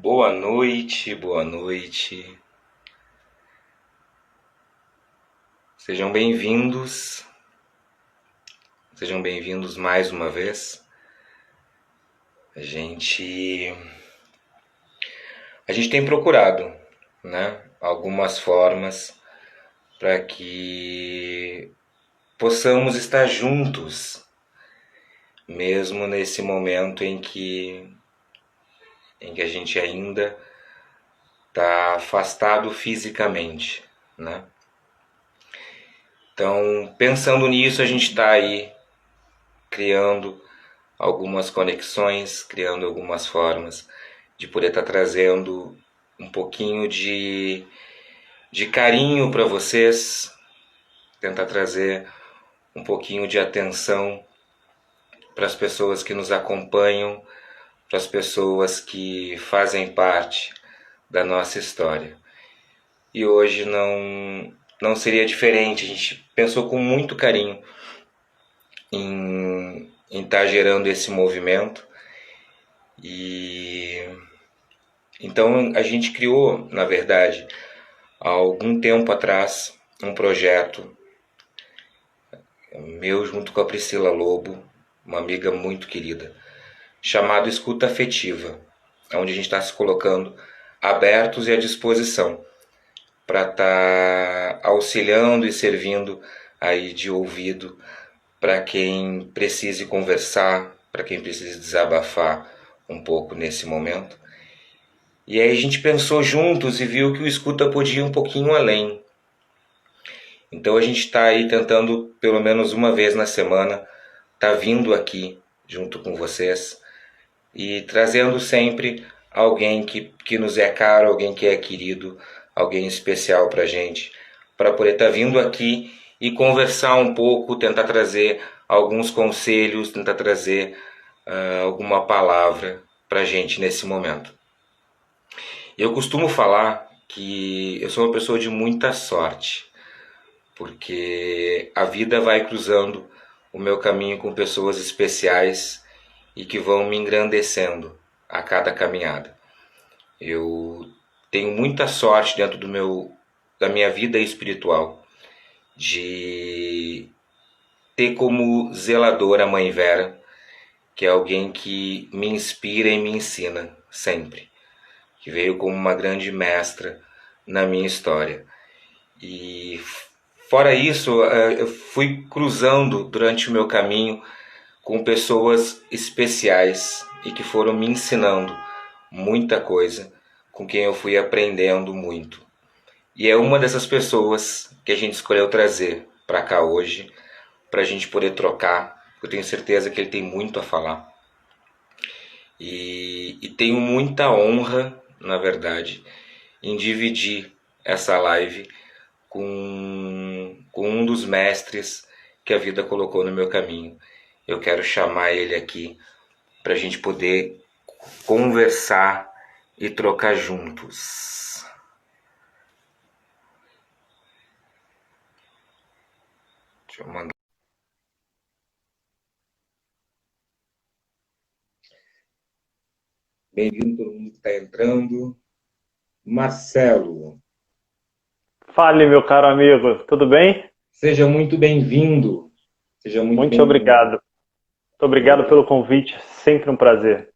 Boa noite, boa noite. Sejam bem-vindos. Sejam bem-vindos mais uma vez. A gente tem procurado, né, algumas formas para que possamos estar juntos, mesmo nesse momento em que a gente ainda está afastado fisicamente, né? Então, pensando nisso, a gente está aí criando algumas conexões, criando algumas formas de poder estar trazendo um pouquinho de carinho para vocês, tentar trazer um pouquinho de atenção para as pessoas que nos acompanham, para as pessoas que fazem parte da nossa história. E hoje não seria diferente, a gente pensou com muito carinho em estar gerando esse movimento. E então a gente criou, na verdade, há algum tempo atrás, um projeto meu junto com a Priscila Lobo, uma amiga muito querida, chamado Escuta Afetiva, onde a gente está se colocando abertos e à disposição para estar auxiliando e servindo aí de ouvido para quem precise conversar, para quem precise desabafar um pouco nesse momento. E aí a gente pensou juntos e viu que o escuta podia ir um pouquinho além. Então a gente está aí tentando, pelo menos uma vez na semana, tá vindo aqui junto com vocês e trazendo sempre alguém que nos é caro, alguém que é querido, alguém especial para a gente, para poder estar vindo aqui e conversar um pouco, tentar trazer alguns conselhos, tentar trazer alguma palavra para a gente nesse momento. Eu costumo falar que eu sou uma pessoa de muita sorte, porque a vida vai cruzando o meu caminho com pessoas especiais e que vão me engrandecendo a cada caminhada. Eu tenho muita sorte dentro da minha vida espiritual de ter como zeladora a Mãe Vera, que é alguém que me inspira e me ensina sempre, que veio como uma grande mestra na minha história. E fora isso, eu fui cruzando durante o meu caminho com pessoas especiais e que foram me ensinando muita coisa, com quem eu fui aprendendo muito. E é uma dessas pessoas que a gente escolheu trazer para cá hoje, para a gente poder trocar. Eu tenho certeza que ele tem muito a falar. E tenho muita honra, na verdade, em dividir essa live com um dos mestres que a vida colocou no meu caminho. Eu quero chamar ele aqui para a gente poder conversar e trocar juntos. Deixa eu mandar. Bem-vindo todo mundo que está entrando. Marcelo, Fale, meu caro amigo, tudo bem? seja muito bem-vindo. Seja muito Muito bem-vindo. obrigado. Muito obrigado pelo convite, sempre um prazer.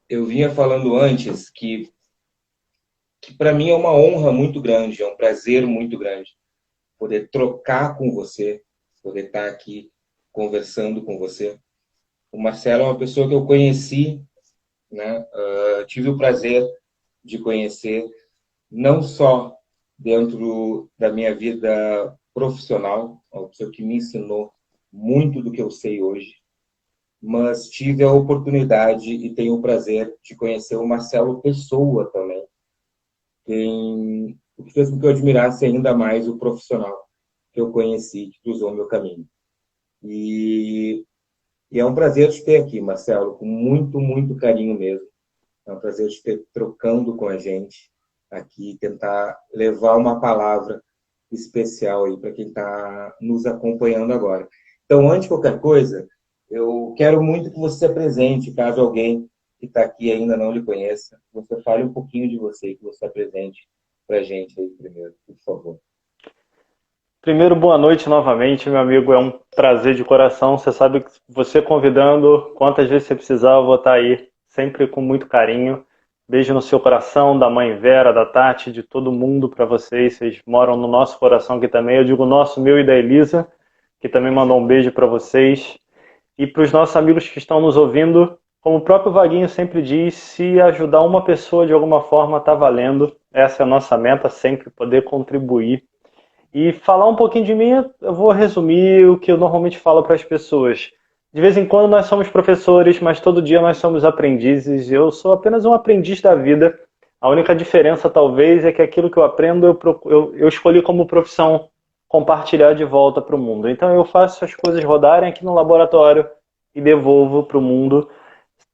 Eu vinha falando antes que para mim é uma honra muito grande, é um prazer muito grande poder trocar com você, poder estar aqui conversando com você. O Marcelo é uma pessoa que eu conheci, né? Tive o prazer de conhecer não só dentro da minha vida profissional, uma pessoa que me ensinou muito do que eu sei hoje, mas tive a oportunidade e tenho o prazer de conhecer o Marcelo Pessoa também, o que fez com que eu admirasse ainda mais o profissional que eu conheci, que cruzou o meu caminho. E, e é um prazer te ter aqui, Marcelo, com muito, muito carinho mesmo. É um prazer te ter trocando com a gente aqui, tentar levar uma palavra especial aí para quem está nos acompanhando agora. Então, antes de qualquer coisa, eu quero muito que você se apresente, caso alguém que está aqui e ainda não lhe conheça, que você fale um pouquinho de você, que você apresente para a gente aí primeiro, por favor. Primeiro, boa noite novamente, meu amigo. É um prazer de coração. Você sabe que você convidando, quantas vezes você precisar, eu vou estar aí, sempre com muito carinho. Beijo no seu coração, da mãe Vera, da Tati, de todo mundo para vocês. Vocês moram no nosso coração aqui também. Eu digo nosso, meu e da Elisa, que também mandou um beijo para vocês. E para os nossos amigos que estão nos ouvindo, como o próprio Vaguinho sempre diz, se ajudar uma pessoa de alguma forma está valendo. Essa é a nossa meta, sempre poder contribuir. E falar um pouquinho de mim, eu vou resumir o que eu normalmente falo para as pessoas. De vez em quando nós somos professores, mas todo dia nós somos aprendizes. Eu sou apenas um aprendiz da vida. A única diferença, talvez, é que aquilo que eu aprendo, eu escolhi como profissão compartilhar de volta para o mundo. Então eu faço as coisas rodarem aqui no laboratório e devolvo para o mundo,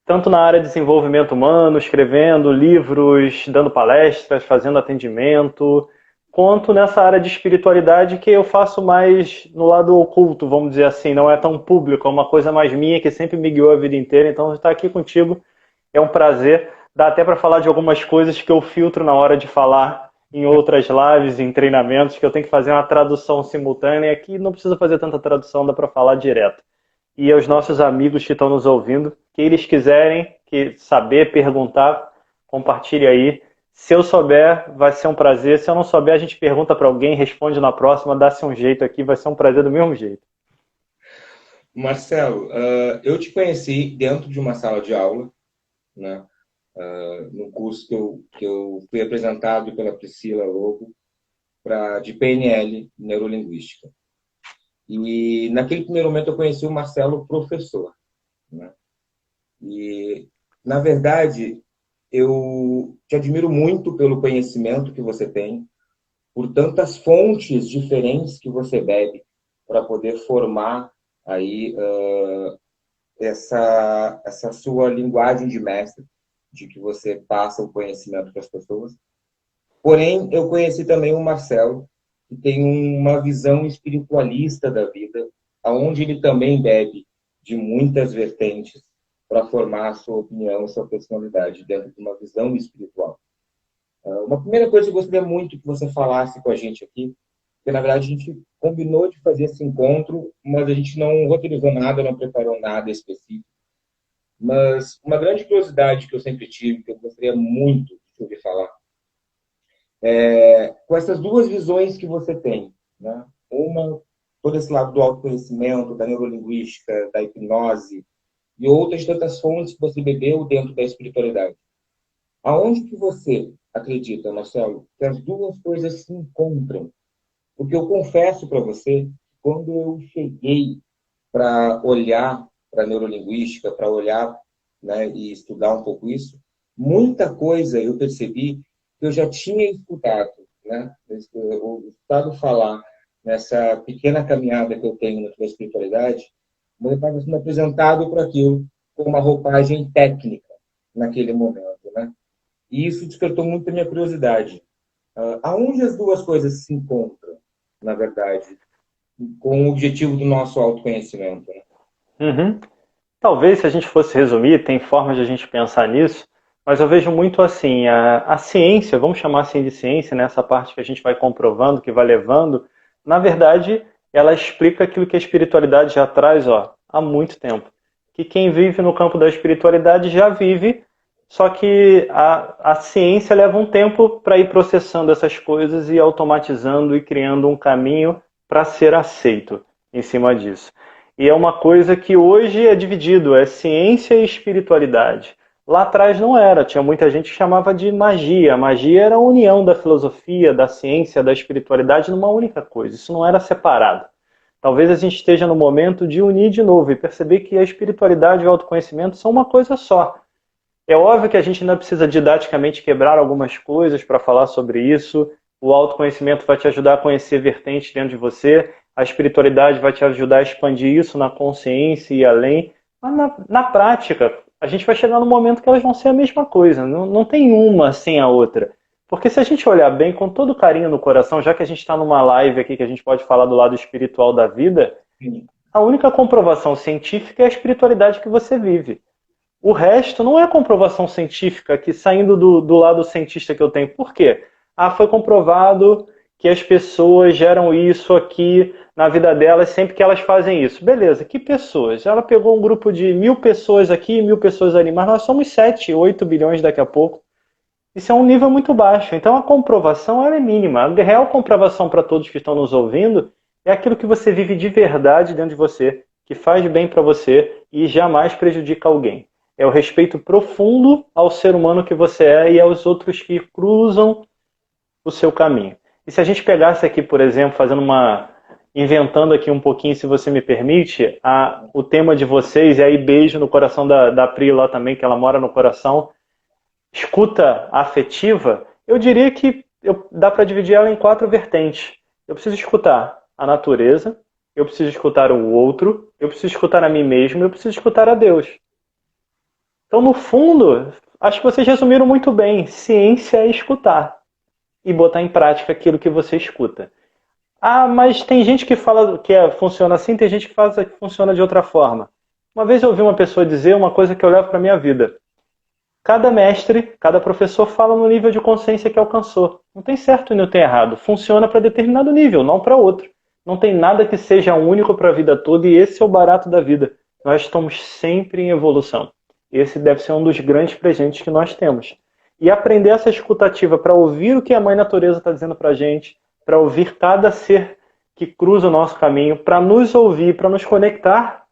tanto na área de desenvolvimento humano, escrevendo livros, dando palestras, fazendo atendimento, quanto nessa área de espiritualidade que eu faço mais no lado oculto, vamos dizer assim, não é tão público, é uma coisa mais minha que sempre me guiou a vida inteira. Então estar aqui contigo é um prazer. Dá até para falar de algumas coisas que eu filtro na hora de falar em outras lives, em treinamentos, que eu tenho que fazer uma tradução simultânea. Aqui não precisa fazer tanta tradução, dá para falar direto. E aos nossos amigos que estão nos ouvindo, que eles quiserem saber, perguntar, compartilhe aí. Se eu souber, vai ser um prazer. Se eu não souber, a gente pergunta para alguém, responde na próxima, dá-se um jeito aqui, vai ser um prazer do mesmo jeito. Marcelo, eu te conheci dentro de uma sala de aula, né? Num curso que eu fui apresentado pela Priscila Lobo de PNL, Neurolinguística. E naquele primeiro momento eu conheci o Marcelo professor, né? E, na verdade, eu te admiro muito pelo conhecimento que você tem, por tantas fontes diferentes que você bebe para poder formar aí essa sua linguagem de mestre, de que você passa o conhecimento para as pessoas. Porém, eu conheci também o Marcelo, que tem uma visão espiritualista da vida, aonde ele também bebe de muitas vertentes para formar a sua opinião, a sua personalidade dentro de uma visão espiritual. Uma primeira coisa que eu gostaria muito que você falasse com a gente aqui, porque na verdade a gente combinou de fazer esse encontro, mas a gente não roteirizou nada, não preparou nada específico. Mas uma grande curiosidade que eu sempre tive, que eu gostaria muito de te ouvir falar, com essas duas visões que você tem, né? Uma, todo esse lado do autoconhecimento, da neurolinguística, da hipnose, e outras tantas fontes que você bebeu dentro da espiritualidade. Aonde que você acredita, Marcelo, que as duas coisas se encontram? Porque eu confesso para você, quando eu cheguei para olhar para a neurolinguística, para olhar, né, e estudar um pouco isso, muita coisa eu percebi que eu já tinha escutado, né? O escutado falar nessa pequena caminhada que eu tenho na espiritualidade, eu estava sendo apresentado por aquilo com uma roupagem técnica naquele momento, né? E isso despertou muito a minha curiosidade. Aonde as duas coisas se encontram, na verdade, com o objetivo do nosso autoconhecimento, né? Uhum. Talvez, se a gente fosse resumir, tem formas de a gente pensar nisso, mas eu vejo muito assim, a ciência, vamos chamar assim de ciência, né? Essa parte que a gente vai comprovando, que vai levando, na verdade, ela explica aquilo que a espiritualidade já traz há muito tempo. Que quem vive no campo da espiritualidade já vive, só que a ciência leva um tempo para ir processando essas coisas e automatizando e criando um caminho para ser aceito em cima disso. E é uma coisa que hoje é dividido, é ciência e espiritualidade. Lá atrás não era, tinha muita gente que chamava de magia. A magia era a união da filosofia, da ciência, da espiritualidade numa única coisa. Isso não era separado. Talvez a gente esteja no momento de unir de novo e perceber que a espiritualidade e o autoconhecimento são uma coisa só. É óbvio que a gente ainda precisa didaticamente quebrar algumas coisas para falar sobre isso. O autoconhecimento vai te ajudar a conhecer vertentes dentro de você. A espiritualidade vai te ajudar a expandir isso na consciência e além. Mas na prática, a gente vai chegar no momento que elas vão ser a mesma coisa. Não tem uma sem a outra. Porque se a gente olhar bem, com todo carinho no coração, já que a gente está numa live aqui que a gente pode falar do lado espiritual da vida, a única comprovação científica é a espiritualidade que você vive. O resto não é comprovação científica, que saindo do lado cientista que eu tenho. Por quê? Ah, foi comprovado que as pessoas geram isso aqui na vida delas sempre que elas fazem isso. Beleza, que pessoas? Ela pegou um grupo de 1.000 pessoas aqui, 1.000 pessoas ali, mas nós somos 7, 8 bilhões daqui a pouco. Isso é um nível muito baixo. Então a comprovação ela é mínima. A real comprovação para todos que estão nos ouvindo é aquilo que você vive de verdade dentro de você, que faz bem para você e jamais prejudica alguém. É o respeito profundo ao ser humano que você é e aos outros que cruzam o seu caminho. E se a gente pegasse aqui, por exemplo, inventando aqui um pouquinho, se você me permite, o tema de vocês, e aí beijo no coração da Pri lá também, que ela mora no coração, escuta afetiva, eu diria que dá para dividir ela em 4 vertentes. Eu preciso escutar a natureza, eu preciso escutar o outro, eu preciso escutar a mim mesmo, eu preciso escutar a Deus. Então, no fundo, acho que vocês resumiram muito bem. Ciência é escutar e botar em prática aquilo que você escuta. Ah, mas tem gente que fala que funciona assim, tem gente que fala que funciona de outra forma. Uma vez eu ouvi uma pessoa dizer uma coisa que eu levo para a minha vida. Cada mestre, cada professor fala no nível de consciência que alcançou. Não tem certo e não tem errado. Funciona para determinado nível, não para outro. Não tem nada que seja único para a vida toda e esse é o barato da vida. Nós estamos sempre em evolução. Esse deve ser um dos grandes presentes que nós temos. E aprender essa escutativa para ouvir o que a Mãe Natureza está dizendo para a gente, para ouvir cada ser que cruza o nosso caminho, para nos ouvir, para nos conectar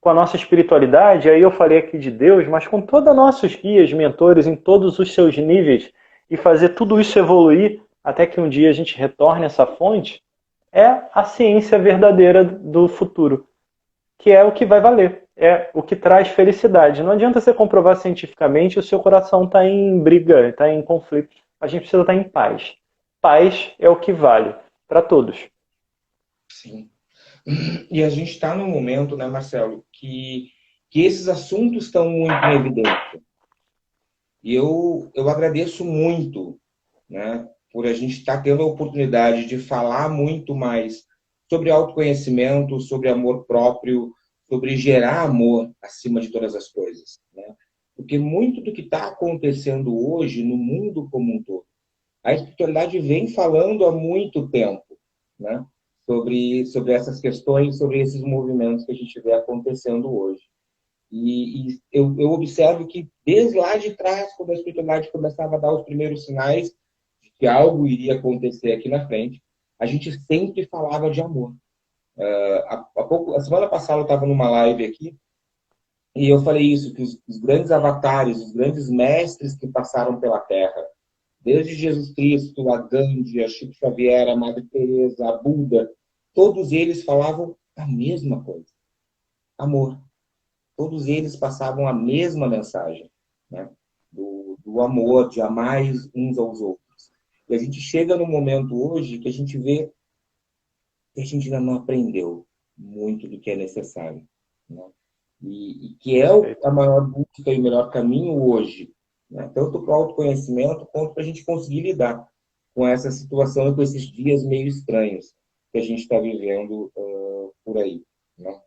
com a nossa espiritualidade. Aí eu falei aqui de Deus, mas com todos os nossos guias, mentores, em todos os seus níveis, e fazer tudo isso evoluir até que um dia a gente retorne a essa fonte, é a ciência verdadeira do futuro, que é o que vai valer. É o que traz felicidade. Não adianta você comprovar cientificamente, o seu coração está em briga, está em conflito. A gente precisa estar em paz. Paz é o que vale para todos. Sim. E a gente está num momento, né, Marcelo, que esses assuntos estão muito em evidência. E eu agradeço muito, né, por a gente estar tendo a oportunidade de falar muito mais sobre autoconhecimento, sobre amor próprio, sobre gerar amor acima de todas as coisas, né? Porque muito do que está acontecendo hoje no mundo como um todo, a espiritualidade vem falando há muito tempo, né? Sobre essas questões, sobre esses movimentos que a gente vê acontecendo hoje. E eu observo que desde lá de trás, quando a espiritualidade começava a dar os primeiros sinais de que algo iria acontecer aqui na frente, a gente sempre falava de amor. A semana passada eu estava numa live aqui e eu falei isso, que os grandes avatares, os grandes mestres que passaram pela Terra, desde Jesus Cristo, a Gandhi, a Chico Xavier, a Madre Teresa, a Buda, todos eles falavam a mesma coisa. Amor. Todos eles passavam a mesma mensagem, né? Do amor, de amar uns aos outros. E a gente chega num momento hoje que a gente vê que a gente ainda não aprendeu muito do que é necessário, né? E que é a maior busca e o melhor caminho hoje, né? Tanto para o autoconhecimento, quanto para a gente conseguir lidar com essa situação e com esses dias meio estranhos que a gente está vivendo por aí, né?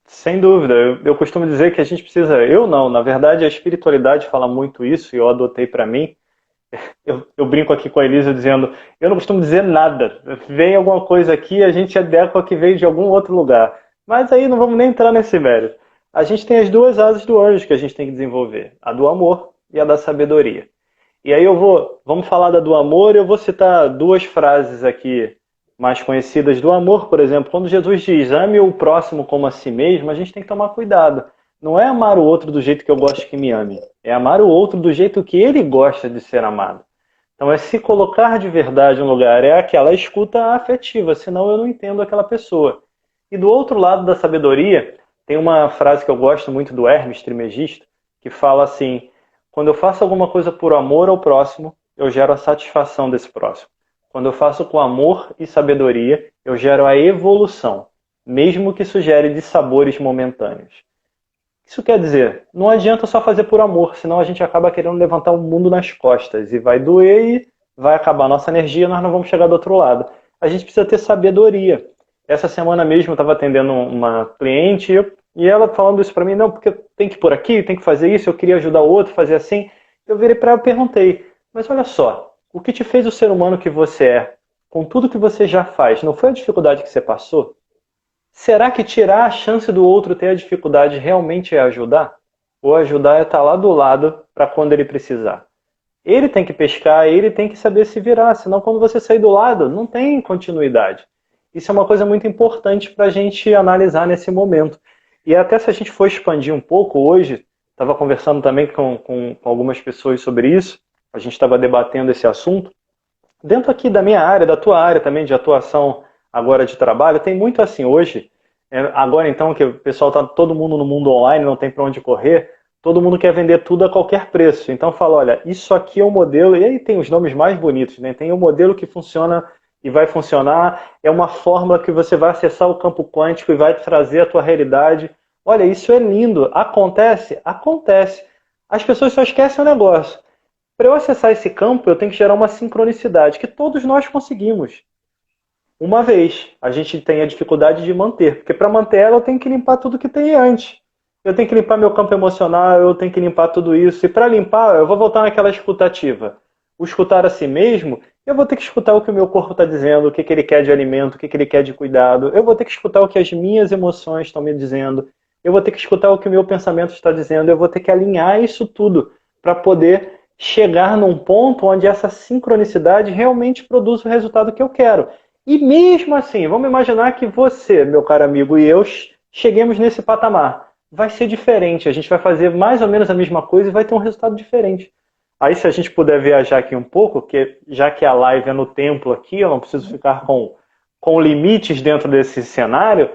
Sem dúvida. Eu costumo dizer que a gente precisa... Eu não, na verdade a espiritualidade fala muito isso e eu adotei para mim. Eu brinco aqui com a Elisa dizendo, eu não costumo dizer nada. Vem alguma coisa aqui, a gente adequa que veio de algum outro lugar. Mas aí não vamos nem entrar nesse mérito. A gente tem as 2 asas do anjo que a gente tem que desenvolver. A do amor e a da sabedoria. E aí vamos falar da do amor, eu vou citar 2 frases aqui mais conhecidas do amor, por exemplo. Quando Jesus diz, ame o próximo como a si mesmo, a gente tem que tomar cuidado. Não é amar o outro do jeito que eu gosto que me ame. É amar o outro do jeito que ele gosta de ser amado. Então é se colocar de verdade no lugar. É aquela escuta afetiva, senão eu não entendo aquela pessoa. E do outro lado da sabedoria, tem uma frase que eu gosto muito do Hermes Trismegisto, que fala assim, quando eu faço alguma coisa por amor ao próximo, eu gero a satisfação desse próximo. Quando eu faço com amor e sabedoria, eu gero a evolução, mesmo que isso gere dissabores momentâneos. Isso quer dizer, não adianta só fazer por amor, senão a gente acaba querendo levantar o mundo nas costas e vai doer e vai acabar a nossa energia, nós não vamos chegar do outro lado. A gente precisa ter sabedoria. Essa semana mesmo eu estava atendendo uma cliente e eu E ela falando isso para mim, não, porque tem que ir por aqui, tem que fazer isso, eu queria ajudar o outro, fazer assim. Eu virei para ela e perguntei, mas olha só, o que te fez o ser humano que você é, com tudo que você já faz, não foi a dificuldade que você passou? Será que tirar a chance do outro ter a dificuldade realmente é ajudar? Ou ajudar é estar lá do lado para quando ele precisar? Ele tem que pescar, ele tem que saber se virar, senão quando você sair do lado, não tem continuidade. Isso é uma coisa muito importante para a gente analisar nesse momento. E até se a gente for expandir um pouco hoje, estava conversando também com algumas pessoas sobre isso, a gente estava debatendo esse assunto. Dentro aqui da minha área, da tua área também de atuação agora de trabalho, tem muito assim hoje, agora então que o pessoal está todo mundo no mundo online, não tem para onde correr, todo mundo quer vender tudo a qualquer preço. Então fala, olha, isso aqui é um modelo, e aí tem os nomes mais bonitos, né? Tem um modelo que funciona e vai funcionar, é uma fórmula que você vai acessar o campo quântico e vai trazer a tua realidade. Olha, isso é lindo. Acontece? Acontece. As pessoas só esquecem o negócio. Para eu acessar esse campo, eu tenho que gerar uma sincronicidade, que todos nós conseguimos. Uma vez, a gente tem a dificuldade de manter, porque para manter ela eu tenho que limpar tudo que tem antes. Eu tenho que limpar meu campo emocional, eu tenho que limpar tudo isso. E para limpar, eu vou voltar naquela escutativa. O escutar a si mesmo, eu vou ter que escutar o que o meu corpo está dizendo, o que ele quer de alimento, o que ele quer de cuidado. Eu vou ter que escutar o que as minhas emoções estão me dizendo. Eu vou ter que escutar o que o meu pensamento está dizendo. Eu vou ter que alinhar isso tudo para poder chegar num ponto onde essa sincronicidade realmente produz o resultado que eu quero. E mesmo assim, vamos imaginar que você, meu caro amigo, e eu cheguemos nesse patamar. Vai ser diferente, a gente vai fazer mais ou menos a mesma coisa e vai ter um resultado diferente. Aí se a gente puder viajar aqui um pouco, que já que a live é no templo aqui, eu não preciso ficar com limites dentro desse cenário,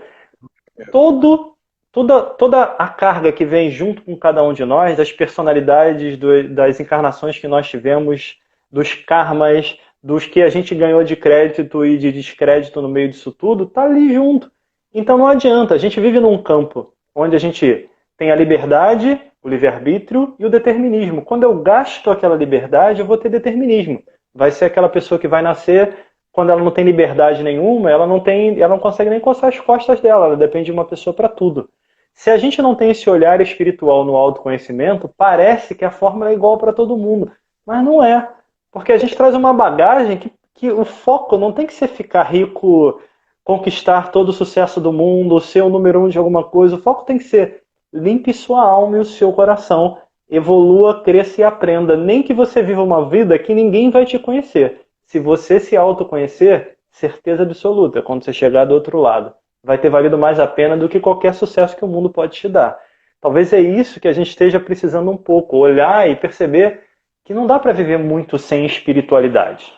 toda a carga que vem junto com cada um de nós, das personalidades, das encarnações que nós tivemos, dos karmas, dos que a gente ganhou de crédito e de descrédito no meio disso tudo, tá ali junto. Então não adianta, a gente vive num campo onde a gente tem a liberdade, o livre-arbítrio e o determinismo. Quando eu gasto aquela liberdade, eu vou ter determinismo. Vai ser aquela pessoa que vai nascer quando ela não tem liberdade nenhuma, ela não consegue nem coçar as costas dela, ela depende de uma pessoa para tudo. Se a gente não tem esse olhar espiritual no autoconhecimento, parece que a fórmula é igual para todo mundo, mas não é, porque a gente traz uma bagagem que o foco não tem que ser ficar rico, conquistar todo o sucesso do mundo, ser o número um de alguma coisa, o foco tem que ser limpe sua alma e o seu coração, evolua, cresça e aprenda, nem que você viva uma vida que ninguém vai te conhecer. Se você se autoconhecer, certeza absoluta, quando você chegar do outro lado, vai ter valido mais a pena do que qualquer sucesso que o mundo pode te dar. Talvez é isso que a gente esteja precisando um pouco, olhar e perceber que não dá para viver muito sem espiritualidade.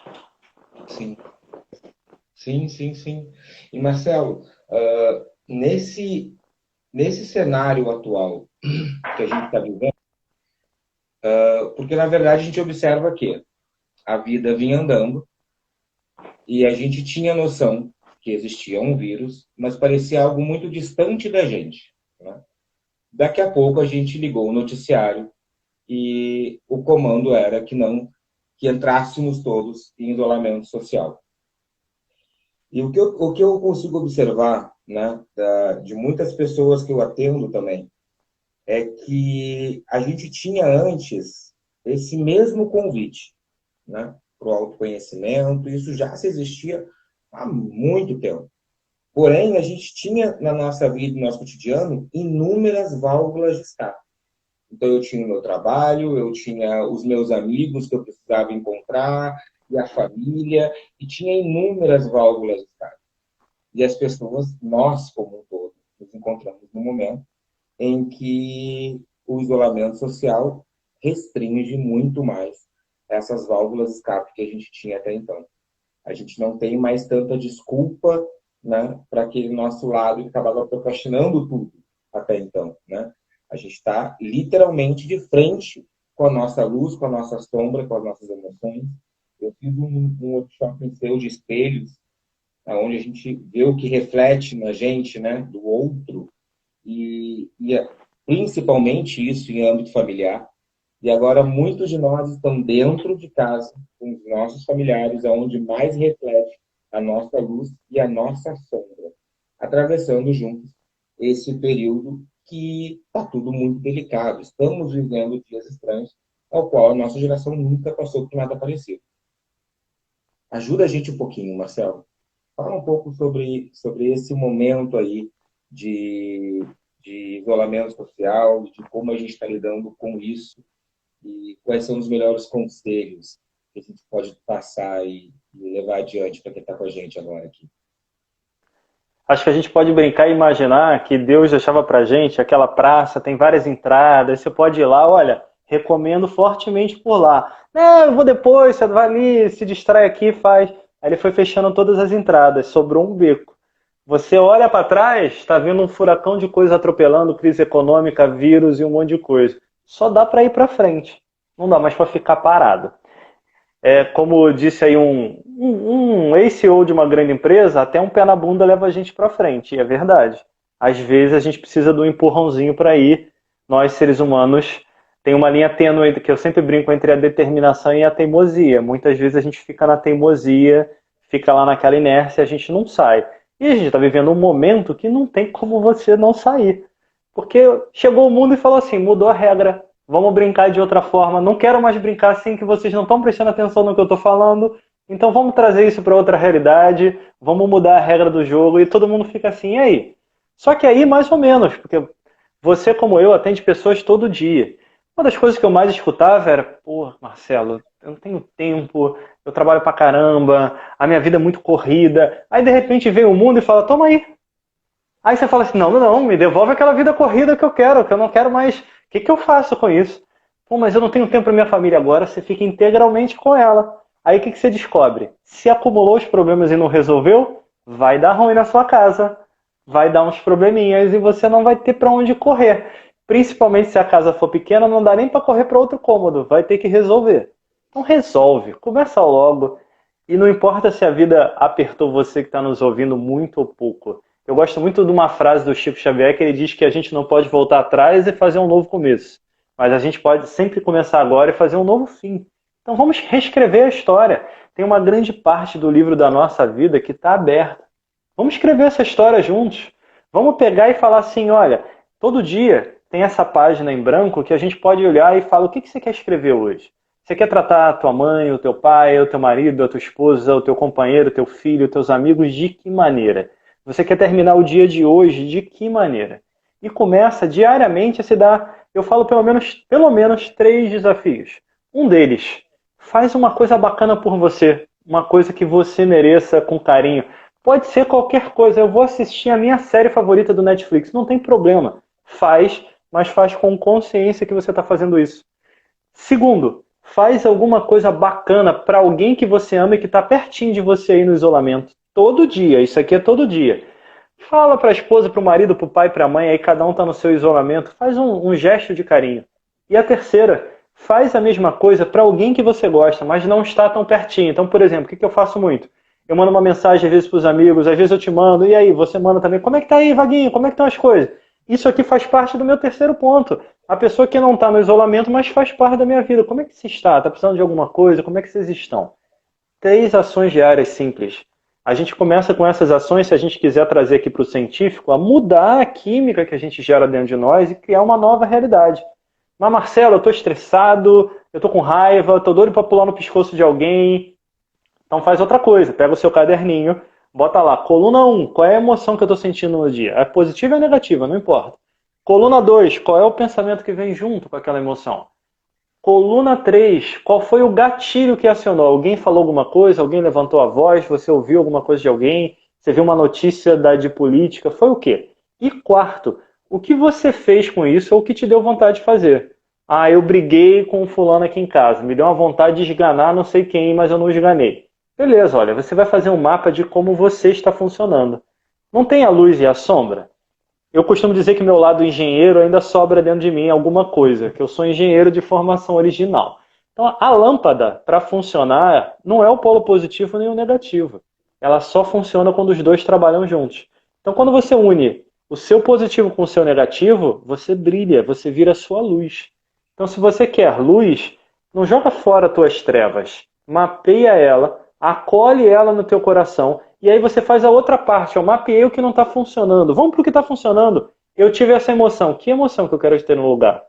Sim, sim, sim, sim. E Marcelo, nesse cenário atual que a gente está vivendo, porque na verdade a gente observa que a vida vinha andando e a gente tinha noção que existia um vírus, mas parecia algo muito distante da gente, né? Daqui a pouco a gente ligou o noticiário e o comando era que entrássemos todos em isolamento social. E o que eu consigo observar, né, de muitas pessoas que eu atendo também, é que a gente tinha antes esse mesmo convite, né, para o autoconhecimento, isso já se existia há muito tempo. Porém, a gente tinha na nossa vida, no nosso cotidiano, inúmeras válvulas de escape. Então, eu tinha o meu trabalho, eu tinha os meus amigos que eu precisava encontrar, e a família, e tinha inúmeras válvulas de escape. E as pessoas, nós como um todo, nos encontramos no momento em que o isolamento social restringe muito mais essas válvulas de escape que a gente tinha até então. A gente não tem mais tanta desculpa, né, para aquele nosso lado que acabava procrastinando tudo até então, né? A gente está literalmente de frente com a nossa luz, com a nossa sombra, com as nossas emoções. Eu fiz um workshop em seu de espelhos, onde a gente vê o que reflete na gente, né, do outro, e principalmente isso em âmbito familiar. E agora muitos de nós estão dentro de casa, com os nossos familiares, aonde mais reflete a nossa luz e a nossa sombra, atravessando juntos esse período que está tudo muito delicado. Estamos vivendo dias estranhos, ao qual a nossa geração nunca passou por nada parecido. Ajuda a gente um pouquinho, Marcelo. Fala um pouco sobre esse momento aí de isolamento social, de como a gente está lidando com isso e quais são os melhores conselhos que a gente pode passar e levar adiante para quem está com a gente agora aqui. Acho que a gente pode brincar e imaginar que Deus deixava pra gente aquela praça, tem várias entradas, você pode ir lá, olha, recomendo fortemente por lá. Não, eu vou depois, você vai ali, se distrai aqui, faz. Aí ele foi fechando todas as entradas, sobrou um beco. Você olha para trás, está vendo um furacão de coisa atropelando, crise econômica, vírus e um monte de coisa. Só dá para ir para frente, não dá mais para ficar parado. Como disse aí um ex-CEO de uma grande empresa, até um pé na bunda leva a gente para frente, e é verdade. Às vezes a gente precisa do empurrãozinho para ir. Nós, seres humanos, tem uma linha tênue que eu sempre brinco entre a determinação e a teimosia. Muitas vezes a gente fica na teimosia, fica lá naquela inércia, a gente não sai. E a gente está vivendo um momento que não tem como você não sair. Porque chegou o mundo e falou assim, mudou a regra, vamos brincar de outra forma, não quero mais brincar assim que vocês não estão prestando atenção no que eu estou falando, então vamos trazer isso para outra realidade, vamos mudar a regra do jogo, e todo mundo fica assim, e aí? Só que aí mais ou menos, porque você como eu atende pessoas todo dia. Uma das coisas que eu mais escutava era, pô, Marcelo, eu não tenho tempo, eu trabalho pra caramba, a minha vida é muito corrida, aí de repente vem o mundo e fala, toma aí. Aí você fala assim, não, me devolve aquela vida corrida que eu não quero mais. O que eu faço com isso? Pô, mas eu não tenho tempo para minha família agora, você fica integralmente com ela. Aí o que você descobre? Se acumulou os problemas e não resolveu, vai dar ruim na sua casa, vai dar uns probleminhas e você não vai ter para onde correr. Principalmente se a casa for pequena, não dá nem para correr para outro cômodo, vai ter que resolver. Então resolve, começa logo. E não importa se a vida apertou você que está nos ouvindo muito ou pouco. Eu gosto muito de uma frase do Chico Xavier que ele diz que a gente não pode voltar atrás e fazer um novo começo. Mas a gente pode sempre começar agora e fazer um novo fim. Então vamos reescrever a história. Tem uma grande parte do livro da nossa vida que está aberta. Vamos escrever essa história juntos. Vamos pegar e falar assim, olha, todo dia tem essa página em branco que a gente pode olhar e falar o que você quer escrever hoje. Você quer tratar a tua mãe, o teu pai, o teu marido, a tua esposa, o teu companheiro, o teu filho, os teus amigos, de que maneira? Você quer terminar o dia de hoje de que maneira? E começa diariamente a se dar, eu falo pelo menos 3 desafios. Um deles, faz uma coisa bacana por você, uma coisa que você mereça com carinho. Pode ser qualquer coisa, eu vou assistir a minha série favorita do Netflix, não tem problema. Faz, mas faz com consciência que você está fazendo isso. Segundo, faz alguma coisa bacana para alguém que você ama e que está pertinho de você aí no isolamento. Todo dia, isso aqui é todo dia. Fala para a esposa, para o marido, para o pai, para a mãe, aí cada um está no seu isolamento. Faz um gesto de carinho. E a terceira, faz a mesma coisa para alguém que você gosta, mas não está tão pertinho. Então, por exemplo, o que eu faço muito? Eu mando uma mensagem às vezes para os amigos, às vezes eu te mando, e aí, você manda também, como é que tá aí, Vaguinho? Como é que estão as coisas? Isso aqui faz parte do meu terceiro ponto. A pessoa que não está no isolamento, mas faz parte da minha vida. Como é que você está? Está precisando de alguma coisa? Como é que vocês estão? 3 ações diárias simples. A gente começa com essas ações, se a gente quiser trazer aqui para o científico, a mudar a química que a gente gera dentro de nós e criar uma nova realidade. Mas, Marcelo, eu estou estressado, eu estou com raiva, estou doido para pular no pescoço de alguém. Então faz outra coisa, pega o seu caderninho, bota lá, coluna 1, qual é a emoção que eu estou sentindo no dia? É positiva ou é negativa, não importa. Coluna 2, qual é o pensamento que vem junto com aquela emoção? Coluna 3, qual foi o gatilho que acionou? Alguém falou alguma coisa? Alguém levantou a voz? Você ouviu alguma coisa de alguém? Você viu uma notícia de política? Foi o quê? E quarto, o que você fez com isso ou o que te deu vontade de fazer? Ah, eu briguei com o fulano aqui em casa. Me deu uma vontade de esganar não sei quem, mas eu não esganei. Beleza, olha, você vai fazer um mapa de como você está funcionando. Não tem a luz e a sombra? Eu costumo dizer que meu lado engenheiro ainda sobra dentro de mim alguma coisa, que eu sou engenheiro de formação original. Então a lâmpada, para funcionar, não é o polo positivo nem o negativo. Ela só funciona quando os dois trabalham juntos. Então quando você une o seu positivo com o seu negativo, você brilha, você vira a sua luz. Então se você quer luz, não joga fora as tuas trevas, mapeia ela, acolhe ela no teu coração. E aí você faz a outra parte, eu mapeei o que não está funcionando. Vamos para o que está funcionando. Eu tive essa emoção. Que emoção que eu quero ter no lugar?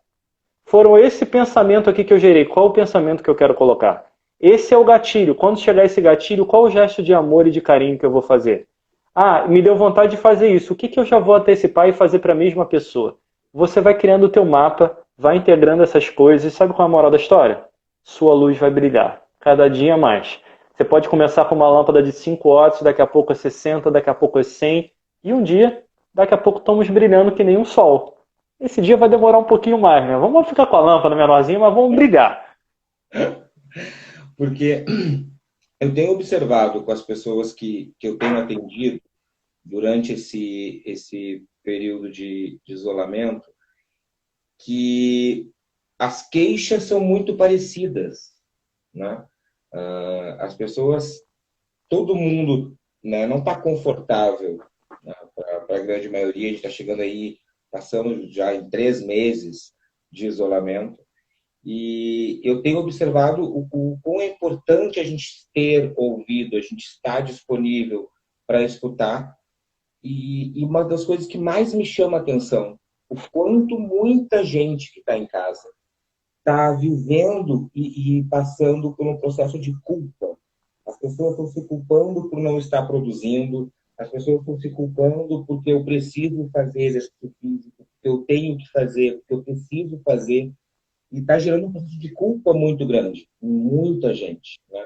Foram esse pensamento aqui que eu gerei. Qual o pensamento que eu quero colocar? Esse é o gatilho. Quando chegar esse gatilho, qual o gesto de amor e de carinho que eu vou fazer? Ah, me deu vontade de fazer isso. O que eu já vou antecipar e fazer para a mesma pessoa? Você vai criando o teu mapa, vai integrando essas coisas. E sabe qual é a moral da história? Sua luz vai brilhar. Cada dia mais. Você pode começar com uma lâmpada de 5 watts, daqui a pouco é 60, daqui a pouco é 100. E um dia, daqui a pouco estamos brilhando que nem um sol. Esse dia vai demorar um pouquinho mais, né? Vamos ficar com a lâmpada menorzinha, mas vamos brilhar. Porque eu tenho observado com as pessoas que eu tenho atendido durante esse período de isolamento que as queixas são muito parecidas, né? As pessoas, todo mundo, né, não está confortável, né, para a grande maioria. A gente está chegando aí, passando já em 3 meses de isolamento. E eu tenho observado o quão é importante a gente ter ouvido, a gente estar disponível para escutar. E uma das coisas que mais me chama a atenção, o quanto muita gente que está em casa está vivendo e passando por um processo de culpa. As pessoas estão se culpando por não estar produzindo, as pessoas estão se culpando porque eu preciso fazer exercício físico, porque eu tenho que fazer, porque eu preciso fazer. E está gerando um processo de culpa muito grande em muita gente, né?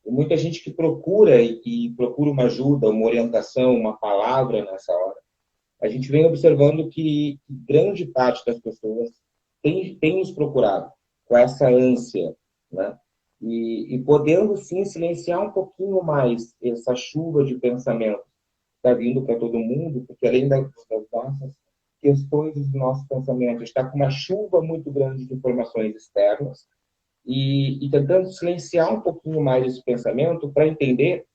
E muita gente que procura e procura uma ajuda, uma orientação, uma palavra nessa hora. A gente vem observando que grande parte das pessoas tem nos procurado com essa ânsia, né? E podendo sim silenciar um pouquinho mais essa chuva de pensamento que está vindo para todo mundo, porque além das nossas questões dos nossos pensamentos, está com uma chuva muito grande de informações externas e tentando silenciar um pouquinho mais esse pensamento para entender,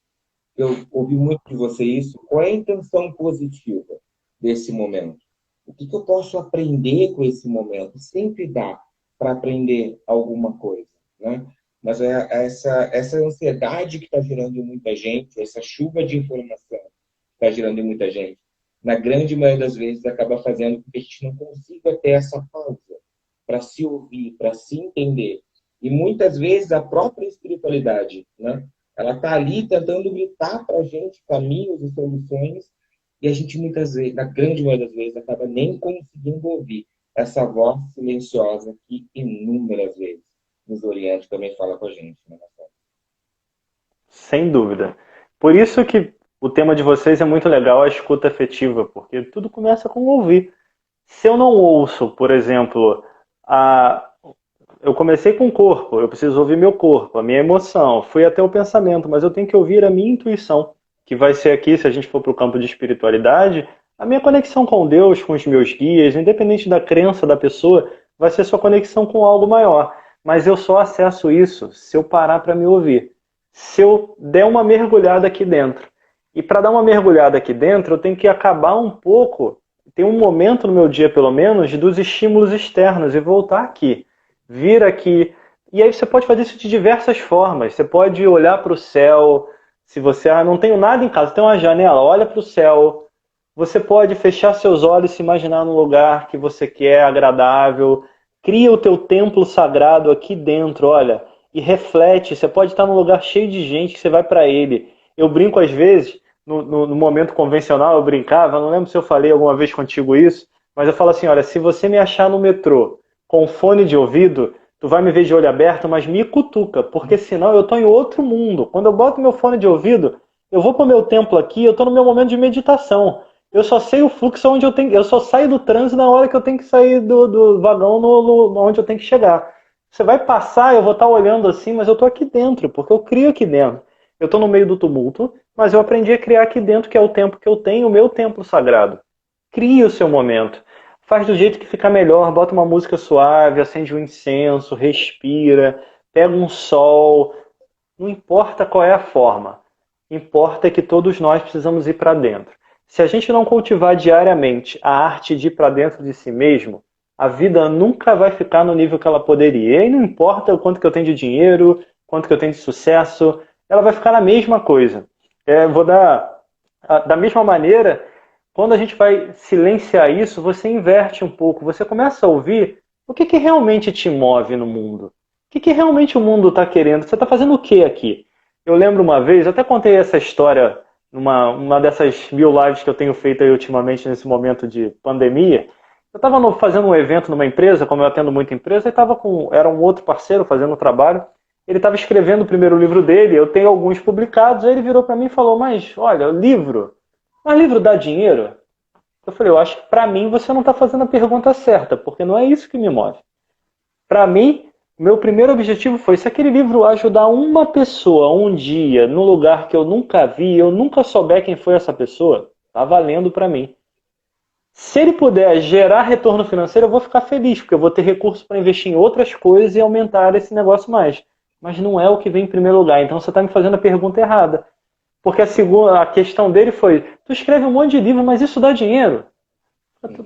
eu ouvi muito de você isso, qual é a intenção positiva desse momento? O que eu posso aprender com esse momento? Sempre dá para aprender alguma coisa, né? Mas é essa ansiedade que está gerando em muita gente, essa chuva de informação que está gerando em muita gente, na grande maioria das vezes, acaba fazendo com que a gente não consiga ter essa pausa para se ouvir, para se entender. E muitas vezes a própria espiritualidade, né? Ela está ali tentando gritar para a gente caminhos e soluções, e a gente muitas vezes, na grande maioria das vezes, acaba nem conseguindo ouvir essa voz silenciosa que inúmeras vezes nos orienta, também fala com a gente, né? Sem dúvida. Por isso que o tema de vocês é muito legal, a escuta afetiva, porque tudo começa com ouvir. Se eu não ouço, por exemplo, eu comecei com o corpo, eu preciso ouvir meu corpo, a minha emoção, fui até o pensamento, mas eu tenho que ouvir a minha intuição, que vai ser aqui, se a gente for para o campo de espiritualidade, a minha conexão com Deus, com os meus guias, independente da crença da pessoa, vai ser sua conexão com algo maior. Mas eu só acesso isso se eu parar para me ouvir. Se eu der uma mergulhada aqui dentro. E para dar uma mergulhada aqui dentro, eu tenho que acabar um pouco, tem um momento no meu dia, pelo menos, dos estímulos externos e voltar aqui. Vir aqui. E aí você pode fazer isso de diversas formas. Você pode olhar para o céu. Se você não tem nada em casa, tem uma janela, olha para o céu. Você pode fechar seus olhos e se imaginar num lugar que você quer, agradável. Cria o teu templo sagrado aqui dentro, olha. E reflete. Você pode estar num lugar cheio de gente que você vai para ele. Eu brinco às vezes, no momento convencional eu brincava, não lembro se eu falei alguma vez contigo isso, mas eu falo assim, olha, se você me achar no metrô com fone de ouvido, tu vai me ver de olho aberto, mas me cutuca, porque senão eu tô em outro mundo. Quando eu boto meu fone de ouvido, eu vou pro meu templo aqui, eu tô no meu momento de meditação. Eu só sei o fluxo onde eu tenho, eu só saio do trânsito na hora que eu tenho que sair do vagão onde eu tenho que chegar. Você vai passar, eu vou estar olhando assim, mas eu tô aqui dentro, porque eu crio aqui dentro. Eu estou no meio do tumulto, mas eu aprendi a criar aqui dentro, que é o tempo que eu tenho, o meu templo sagrado. Crie o seu momento. Faz do jeito que fica melhor, bota uma música suave, acende um incenso, respira, pega um sol. Não importa qual é a forma. Importa que todos nós precisamos ir para dentro. Se a gente não cultivar diariamente a arte de ir para dentro de si mesmo, a vida nunca vai ficar no nível que ela poderia. E aí não importa o quanto que eu tenho de dinheiro, quanto que eu tenho de sucesso, ela vai ficar na mesma coisa. Vou dar da mesma maneira, quando a gente vai silenciar isso, você inverte um pouco, você começa a ouvir o que realmente te move no mundo. O que realmente o mundo está querendo? Você está fazendo o que aqui? Eu lembro uma vez, eu até contei essa história numa dessas 1000 lives que eu tenho feito aí ultimamente nesse momento de pandemia. Eu estava fazendo um evento numa empresa, como eu atendo muita empresa, e era um outro parceiro fazendo um trabalho. Ele estava escrevendo o primeiro livro dele, eu tenho alguns publicados, aí ele virou para mim e falou, mas olha, mas livro dá dinheiro? Eu falei, eu acho que para mim você não está fazendo a pergunta certa, porque não é isso que me move. Para mim, meu primeiro objetivo foi, se aquele livro ajudar uma pessoa um dia, num lugar que eu nunca vi, eu nunca souber quem foi essa pessoa, tá valendo para mim. Se ele puder gerar retorno financeiro, eu vou ficar feliz, porque eu vou ter recurso para investir em outras coisas e aumentar esse negócio mais. Mas não é o que vem em primeiro lugar, então você está me fazendo a pergunta errada. Porque a questão dele foi, tu escreve um monte de livro, mas isso dá dinheiro?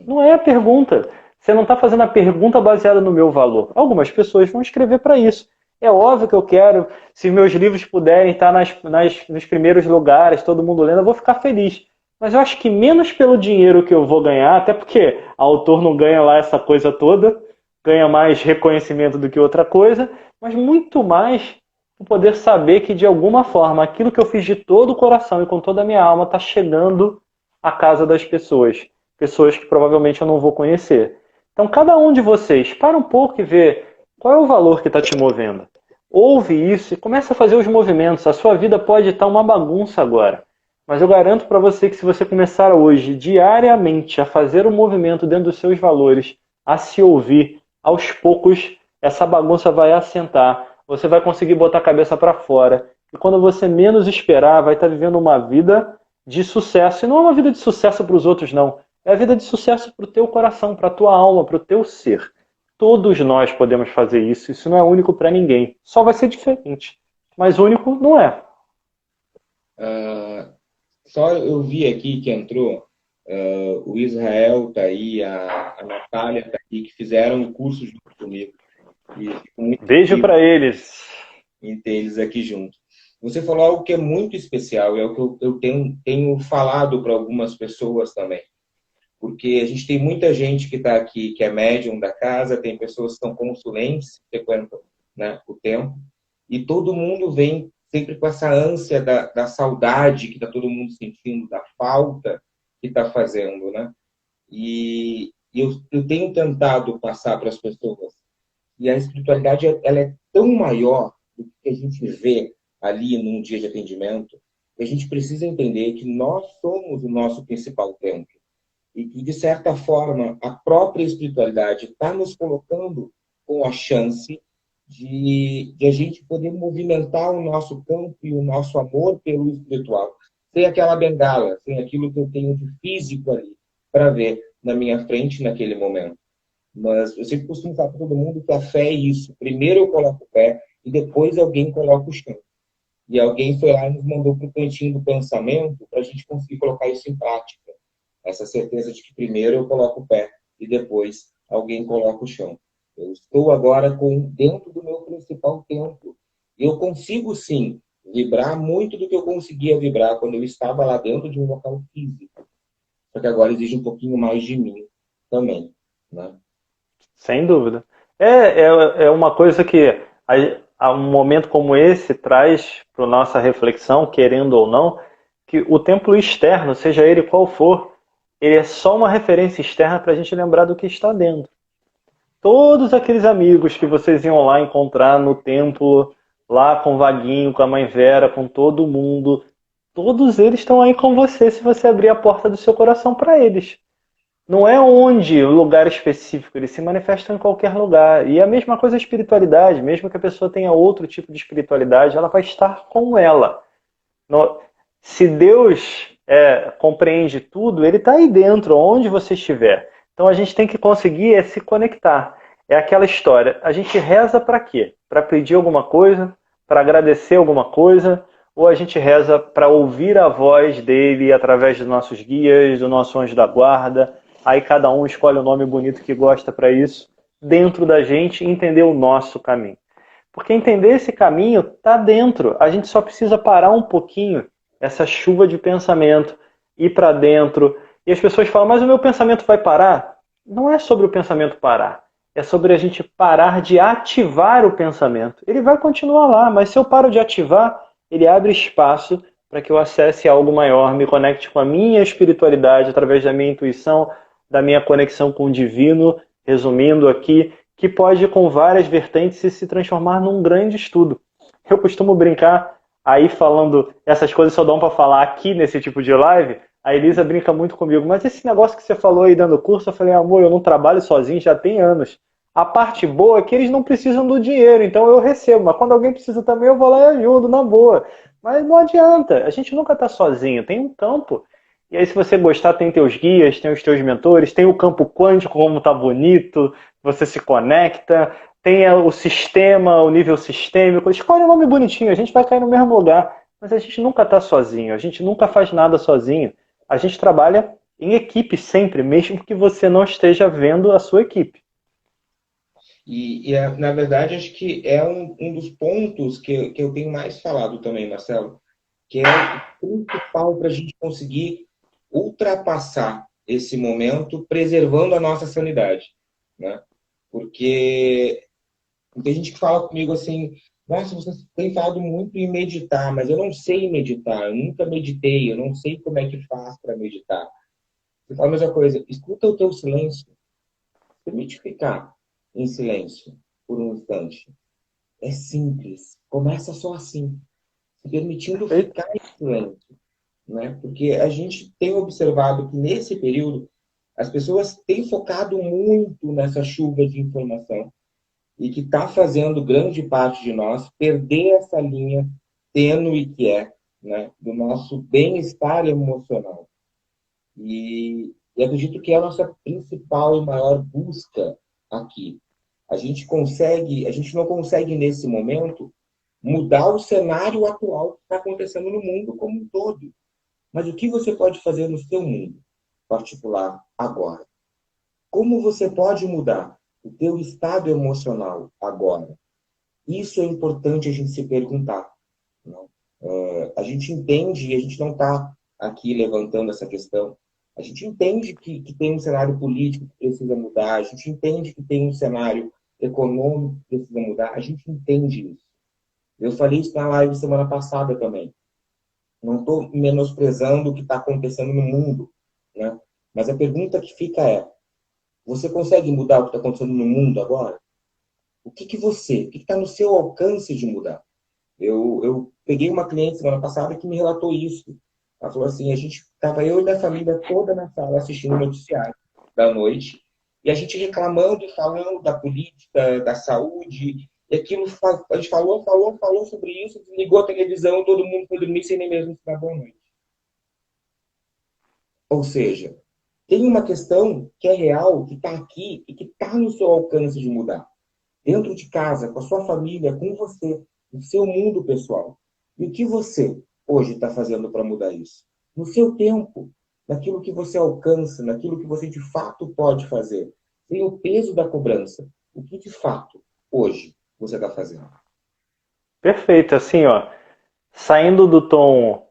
Não é a pergunta. Você não está fazendo a pergunta baseada no meu valor. Algumas pessoas vão escrever para isso. É óbvio que eu quero, se meus livros puderem estar nos primeiros lugares, todo mundo lendo, eu vou ficar feliz. Mas eu acho que menos pelo dinheiro que eu vou ganhar, até porque autor não ganha lá essa coisa toda, ganha mais reconhecimento do que outra coisa, mas muito mais por poder saber que, de alguma forma, aquilo que eu fiz de todo o coração e com toda a minha alma está chegando à casa das pessoas. Pessoas que provavelmente eu não vou conhecer. Então, cada um de vocês, para um pouco e vê qual é o valor que está te movendo. Ouve isso e começa a fazer os movimentos. A sua vida pode estar uma bagunça agora. Mas eu garanto para você que se você começar hoje, diariamente, a fazer um movimento dentro dos seus valores, a se ouvir, aos poucos, essa bagunça vai assentar. Você vai conseguir botar a cabeça para fora. E quando você menos esperar, vai estar vivendo uma vida de sucesso. E não é uma vida de sucesso para os outros, não. É a vida de sucesso para o teu coração, para a tua alma, para o teu ser. Todos nós podemos fazer isso. Isso não é único para ninguém. Só vai ser diferente. Mas único não é. Só eu vi aqui que entrou, o Israel está aí, a Natália está aqui, que fizeram o curso junto comigo. E fico muito Beijo para eles. E ter eles aqui junto. Você falou algo que é muito especial, é o que eu tenho falado para algumas pessoas também. Porque a gente tem muita gente que está aqui, que é médium da casa, tem pessoas que são consulentes, que frequentam, né, o tempo, e todo mundo vem sempre com essa ânsia da saudade que está todo mundo sentindo, da falta que está fazendo, né? E eu tenho tentado passar para as pessoas, e a espiritualidade ela é tão maior do que a gente vê ali num dia de atendimento, que a gente precisa entender que nós somos o nosso principal templo. E que, de certa forma, a própria espiritualidade está nos colocando com a chance de a gente poder movimentar o nosso campo e o nosso amor pelo espiritual. Sem aquela bengala, sem aquilo que eu tenho de físico ali, para ver na minha frente naquele momento. Mas eu sempre costumo falar para todo mundo que a fé é isso. Primeiro eu coloco o pé e depois alguém coloca o chão. E alguém foi lá e nos mandou para o cantinho do pensamento para a gente conseguir colocar isso em prática. Essa certeza de que primeiro eu coloco o pé e depois alguém coloca o chão. Eu estou agora dentro do meu principal templo. E eu consigo, sim, vibrar muito do que eu conseguia vibrar quando eu estava lá dentro de um local físico. Só que agora exige um pouquinho mais de mim também, né? Sem dúvida. É uma coisa que um momento como esse traz para nossa reflexão, querendo ou não, que o templo externo, seja ele qual for, ele é só uma referência externa para a gente lembrar do que está dentro. Todos aqueles amigos que vocês iam lá encontrar no templo, lá com o Vaguinho, com a Mãe Vera, com todo mundo, todos eles estão aí com você se você abrir a porta do seu coração para eles. Não é onde, o lugar específico, eles se manifestam em qualquer lugar. E a mesma coisa a espiritualidade, mesmo que a pessoa tenha outro tipo de espiritualidade, ela vai estar com ela. Se Deus compreende tudo, ele está aí dentro, onde você estiver. Então a gente tem que conseguir se conectar. É aquela história, a gente reza para quê? Para pedir alguma coisa? Para agradecer alguma coisa? Ou a gente reza para ouvir a voz dele através dos nossos guias, do nosso anjo da guarda? Aí cada um escolhe o nome bonito que gosta para isso, dentro da gente, e entender o nosso caminho. Porque entender esse caminho está dentro. A gente só precisa parar um pouquinho essa chuva de pensamento, ir para dentro E as pessoas falam, mas o meu pensamento vai parar? Não é sobre o pensamento parar. É sobre a gente parar de ativar o pensamento. Ele vai continuar lá, mas se eu paro de ativar, ele abre espaço para que eu acesse algo maior, me conecte com a minha espiritualidade através da minha intuição, da minha conexão com o divino, resumindo aqui, que pode, com várias vertentes, se transformar num grande estudo. Eu costumo brincar aí falando essas coisas só dão para falar aqui nesse tipo de live. A Elisa brinca muito comigo, mas esse negócio que você falou aí dando curso, eu falei, amor, eu não trabalho sozinho já tem anos. A parte boa é que eles não precisam do dinheiro, então eu recebo, mas quando alguém precisa também eu vou lá e ajudo, na boa. Mas não adianta, a gente nunca está sozinho, tem um campo. E aí se você gostar, tem teus guias, tem os teus mentores, tem o campo quântico, como tá bonito, você se conecta, tem o sistema, o nível sistêmico, escolhe um nome bonitinho, a gente vai cair no mesmo lugar, mas a gente nunca está sozinho, a gente nunca faz nada sozinho. A gente trabalha em equipe sempre, mesmo que você não esteja vendo a sua equipe. Na verdade, acho que é um dos pontos que eu tenho mais falado também, Marcelo, que é o principal para a gente conseguir ultrapassar esse momento preservando a nossa sanidade, né? Porque tem gente que fala comigo assim, nossa, você tem falado muito em meditar, mas eu não sei meditar, eu nunca meditei, eu não sei como é que faz para meditar. Você fala a mesma coisa, escuta o teu silêncio, permite ficar em silêncio por um instante. É simples, começa só assim, se permitindo ficar em silêncio, né? Porque a gente tem observado que nesse período as pessoas têm focado muito nessa chuva de informação e que está fazendo grande parte de nós perder essa linha tênue que é, né, do nosso bem-estar emocional. E acredito que é a nossa principal e maior busca aqui. A gente não consegue nesse momento mudar o cenário atual que está acontecendo no mundo como um todo. Mas o que você pode fazer no seu mundo particular agora? Como você pode mudar o teu estado emocional agora? Isso é importante a gente se perguntar. Não? A gente entende, e a gente não está aqui levantando essa questão, a gente entende que tem um cenário político que precisa mudar, a gente entende que tem um cenário econômico que precisa mudar, a gente entende isso. Eu falei isso na live semana passada também. Não estou menosprezando o que está acontecendo no mundo, né? Mas a pergunta que fica é, você consegue mudar o que está acontecendo no mundo agora? O que está no seu alcance de mudar? Eu peguei uma cliente semana passada que me relatou isso. Ela falou assim, a gente estava eu e minha família toda na sala assistindo o noticiário da noite, e a gente reclamando e falando da política, da saúde, e aquilo, a gente falou sobre isso, desligou a televisão, todo mundo foi dormir sem nem mesmo se dar boa noite. Ou seja, tem uma questão que é real, que está aqui e que está no seu alcance de mudar. Dentro de casa, com a sua família, com você, no seu mundo pessoal. E o que você hoje está fazendo para mudar isso? No seu tempo, naquilo que você alcança, naquilo que você de fato pode fazer. Sem o peso da cobrança. O que de fato, hoje, você está fazendo? Perfeito, assim, ó, saindo do tom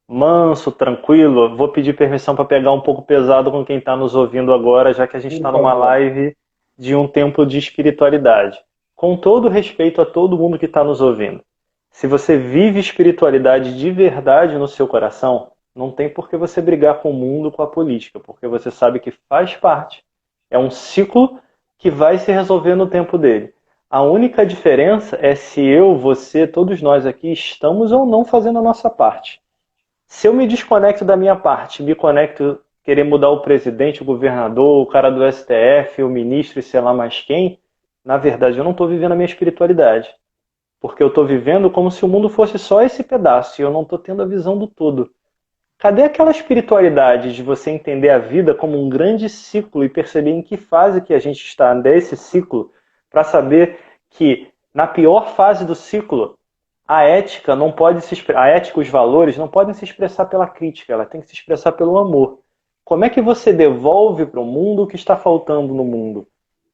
manso, tranquilo, vou pedir permissão para pegar um pouco pesado com quem está nos ouvindo agora, já que a gente está numa live de um tempo de espiritualidade. Com todo respeito a todo mundo que está nos ouvindo, se você vive espiritualidade de verdade no seu coração, não tem por que você brigar com o mundo, com a política, porque você sabe que faz parte. É um ciclo que vai se resolver no tempo dele. A única diferença é se eu, você, todos nós aqui estamos ou não fazendo a nossa parte. Se eu me desconecto da minha parte, me conecto querer mudar o presidente, o governador, o cara do STF, o ministro e sei lá mais quem, na verdade eu não estou vivendo a minha espiritualidade. Porque eu estou vivendo como se o mundo fosse só esse pedaço e eu não estou tendo a visão do todo. Cadê aquela espiritualidade de você entender a vida como um grande ciclo e perceber em que fase que a gente está desse ciclo para saber que na pior fase do ciclo a ética não pode a ética, os valores não podem se expressar pela crítica, ela tem que se expressar pelo amor. Como é que você devolve para o mundo o que está faltando no mundo?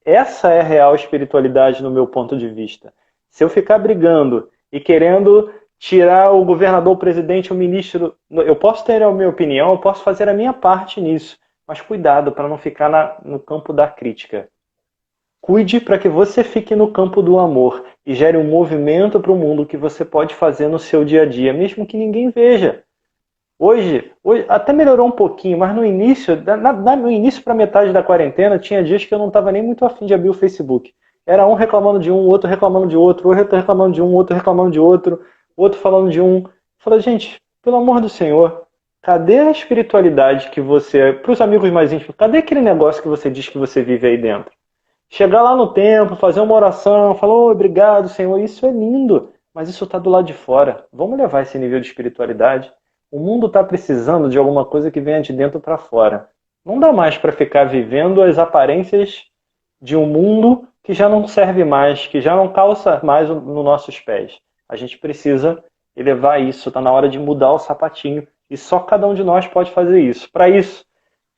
Essa é a real espiritualidade no meu ponto de vista. Se eu ficar brigando e querendo tirar o governador, o presidente, o ministro, eu posso ter a minha opinião, eu posso fazer a minha parte nisso, Mas cuidado para não ficar no campo da crítica. Cuide para que você fique no campo do amor e gere um movimento para o mundo que você pode fazer no seu dia a dia, mesmo que ninguém veja. Hoje até melhorou um pouquinho, mas no início, no início para metade da quarentena, tinha dias que eu não estava nem muito afim de abrir o Facebook. Era um reclamando de um, outro reclamando de outro, outro reclamando de um, outro reclamando de outro, outro falando de um. Falei, gente, pelo amor do Senhor, cadê a espiritualidade que você, para os amigos mais íntimos, cadê aquele negócio que você diz que você vive aí dentro? Chegar lá no templo, fazer uma oração, falar, oh, obrigado, Senhor, isso é lindo, mas isso está do lado de fora. Vamos levar esse nível de espiritualidade. O mundo está precisando de alguma coisa que venha de dentro para fora. Não dá mais para ficar vivendo as aparências de um mundo que já não serve mais, que já não calça mais nos nossos pés. A gente precisa elevar isso, está na hora de mudar o sapatinho. E só cada um de nós pode fazer isso. Para isso,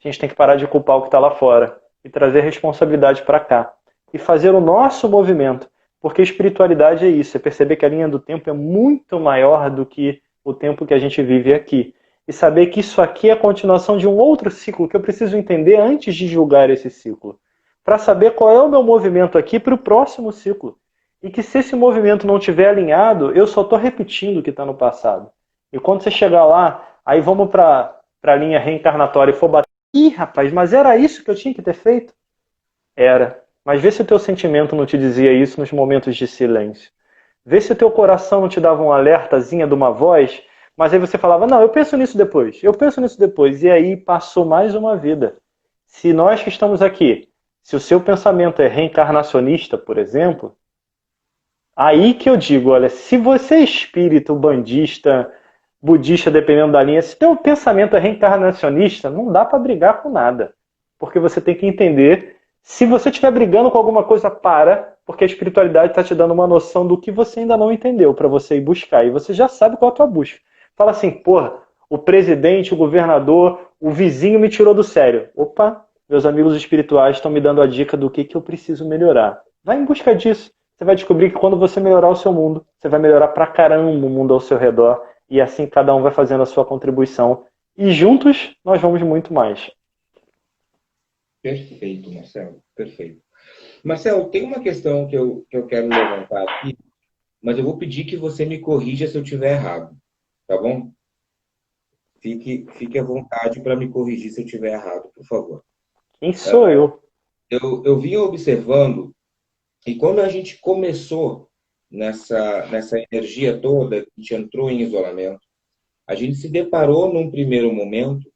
a gente tem que parar de culpar o que está lá fora e trazer responsabilidade para cá. E fazer o nosso movimento. Porque espiritualidade é isso, é perceber que a linha do tempo é muito maior do que o tempo que a gente vive aqui. E saber que isso aqui é a continuação de um outro ciclo que eu preciso entender antes de julgar esse ciclo. Para saber qual é o meu movimento aqui para o próximo ciclo. E que se esse movimento não estiver alinhado, eu só estou repetindo o que está no passado. E quando você chegar lá, aí vamos para a linha reencarnatória e for bater. Ih, rapaz, mas era isso que eu tinha que ter feito? Era. Mas vê se o teu sentimento não te dizia isso nos momentos de silêncio. Vê se o teu coração não te dava um alertazinha de uma voz, mas aí você falava, não, eu penso nisso depois, eu penso nisso depois. E aí passou mais uma vida. Se nós que estamos aqui, se o seu pensamento é reencarnacionista, por exemplo, aí que eu digo, olha, se você é espírito, bandista, budista, dependendo da linha, se teu pensamento é reencarnacionista, não dá para brigar com nada. Porque você tem que entender, se você estiver brigando com alguma coisa, para, porque a espiritualidade está te dando uma noção do que você ainda não entendeu para você ir buscar. E você já sabe qual é a tua busca. Fala assim, porra, o presidente, o governador, o vizinho me tirou do sério. Opa, meus amigos espirituais estão me dando a dica do que eu preciso melhorar. Vai em busca disso. Você vai descobrir que quando você melhorar o seu mundo, você vai melhorar pra caramba o mundo ao seu redor. E assim cada um vai fazendo a sua contribuição. E juntos nós vamos muito mais. Perfeito, Marcelo. Perfeito. Marcelo, tem uma questão que eu quero levantar aqui, mas eu vou pedir que você me corrija se eu estiver errado. Tá bom? Fique à vontade para me corrigir se eu estiver errado, por favor. Quem sou eu? Eu vinha observando, e quando a gente começou nessa energia toda, a gente entrou em isolamento, a gente se deparou num primeiro momento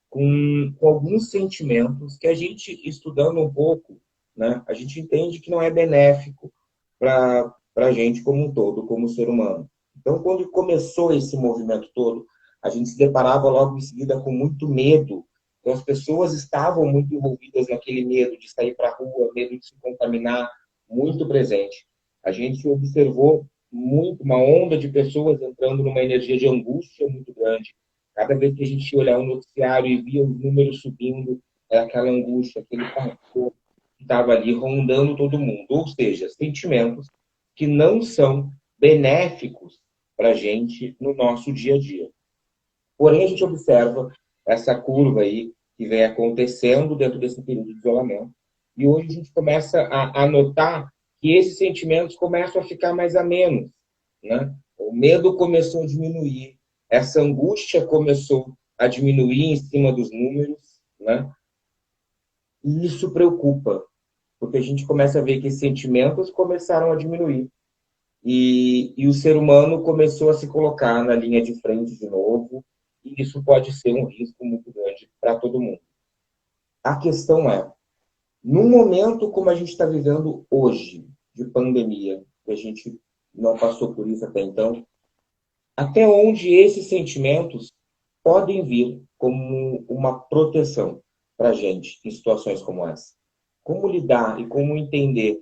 com alguns sentimentos que a gente, estudando um pouco, né, a gente entende que não é benéfico para a gente como um todo, como ser humano. Então, quando começou esse movimento todo, a gente se deparava logo em seguida com muito medo. Então, as pessoas estavam muito envolvidas naquele medo de sair para a rua, medo de se contaminar, muito presente. A gente observou muito uma onda de pessoas entrando numa energia de angústia muito grande. Cada vez que a gente ia olhar um noticiário e via os números subindo, era aquela angústia, aquele pavor que estava ali rondando todo mundo. Ou seja, sentimentos que não são benéficos para a gente no nosso dia a dia. Porém, a gente observa essa curva aí que vem acontecendo dentro desse período de isolamento. E hoje a gente começa a notar que esses sentimentos começam a ficar mais amenos, né? O medo começou a diminuir, essa angústia começou a diminuir em cima dos números, né? E isso preocupa, porque a gente começa a ver que esses sentimentos começaram a diminuir. E o ser humano começou a se colocar na linha de frente de novo, e isso pode ser um risco muito grande para todo mundo. A questão é, num momento como a gente está vivendo hoje, de pandemia, que a gente não passou por isso até então, até onde esses sentimentos podem vir como uma proteção para a gente em situações como essa? Como lidar e como entender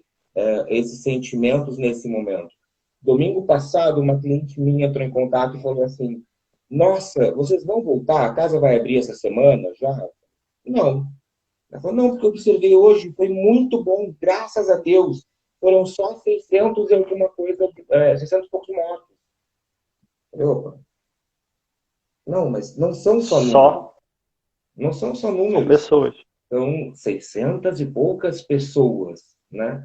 esses sentimentos nesse momento? Domingo passado, uma cliente minha entrou em contato e falou assim, nossa, vocês vão voltar? A casa vai abrir essa semana já? Não. Ela falou, não, porque eu observei hoje, foi muito bom, graças a Deus. Foram só 600 e alguma coisa, 600 e poucos mortos. Eu falei, opa. Não, mas não são só números. Não são só São números, pessoas. são 600 e poucas pessoas, né?